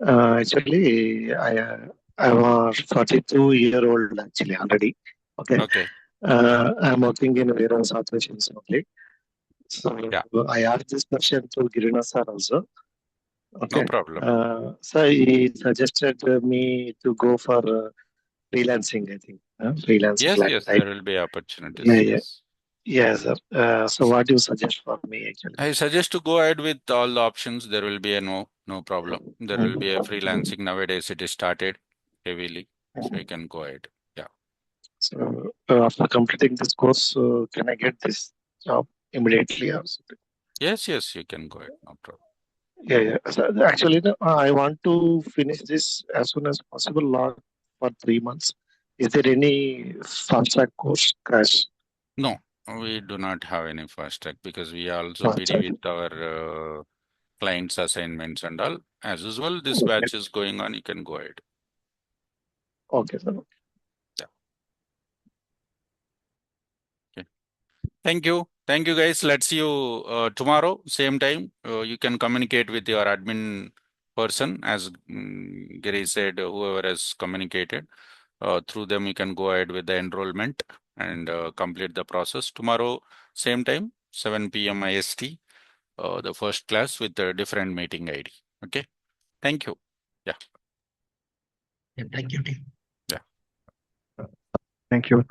Actually, I'm a 42-year-old actually already. Okay. Okay. I'm working in warehouse operations only. So Yeah. I asked this question to Girina sir also. Okay. No problem. So he suggested me to go for freelancing, I think. Freelancing like Yes. type. There will be opportunities. Yeah. Yes. Yes, sir. So what do you suggest for me actually? I suggest to go ahead with all the options. There will be a no problem. There will be a freelancing nowadays. It is started heavily, so you can go ahead. Yeah. So after completing this course, can I get this job immediately or something? Yes. You can go ahead. No problem. Yeah. So actually, I want to finish this as soon as possible, not for 3 months. Is there any fast track course, crash? No, we do not have any fast track because we are also Fast busy track. with our clients' assignments and all. As usual, this Okay. batch is going on. You can go ahead. Okay, sir. Yeah. Okay. Thank you. Thank you, guys. Let's see you tomorrow, same time. You can communicate with your admin person, as Giri said, whoever has communicated. Through them, you can go ahead with the enrollment and complete the process. Tomorrow, same time, 7 p.m. IST, the first class with a different meeting ID. Okay. Thank you. Yeah. Yeah, thank you, team. Yeah. Thank you.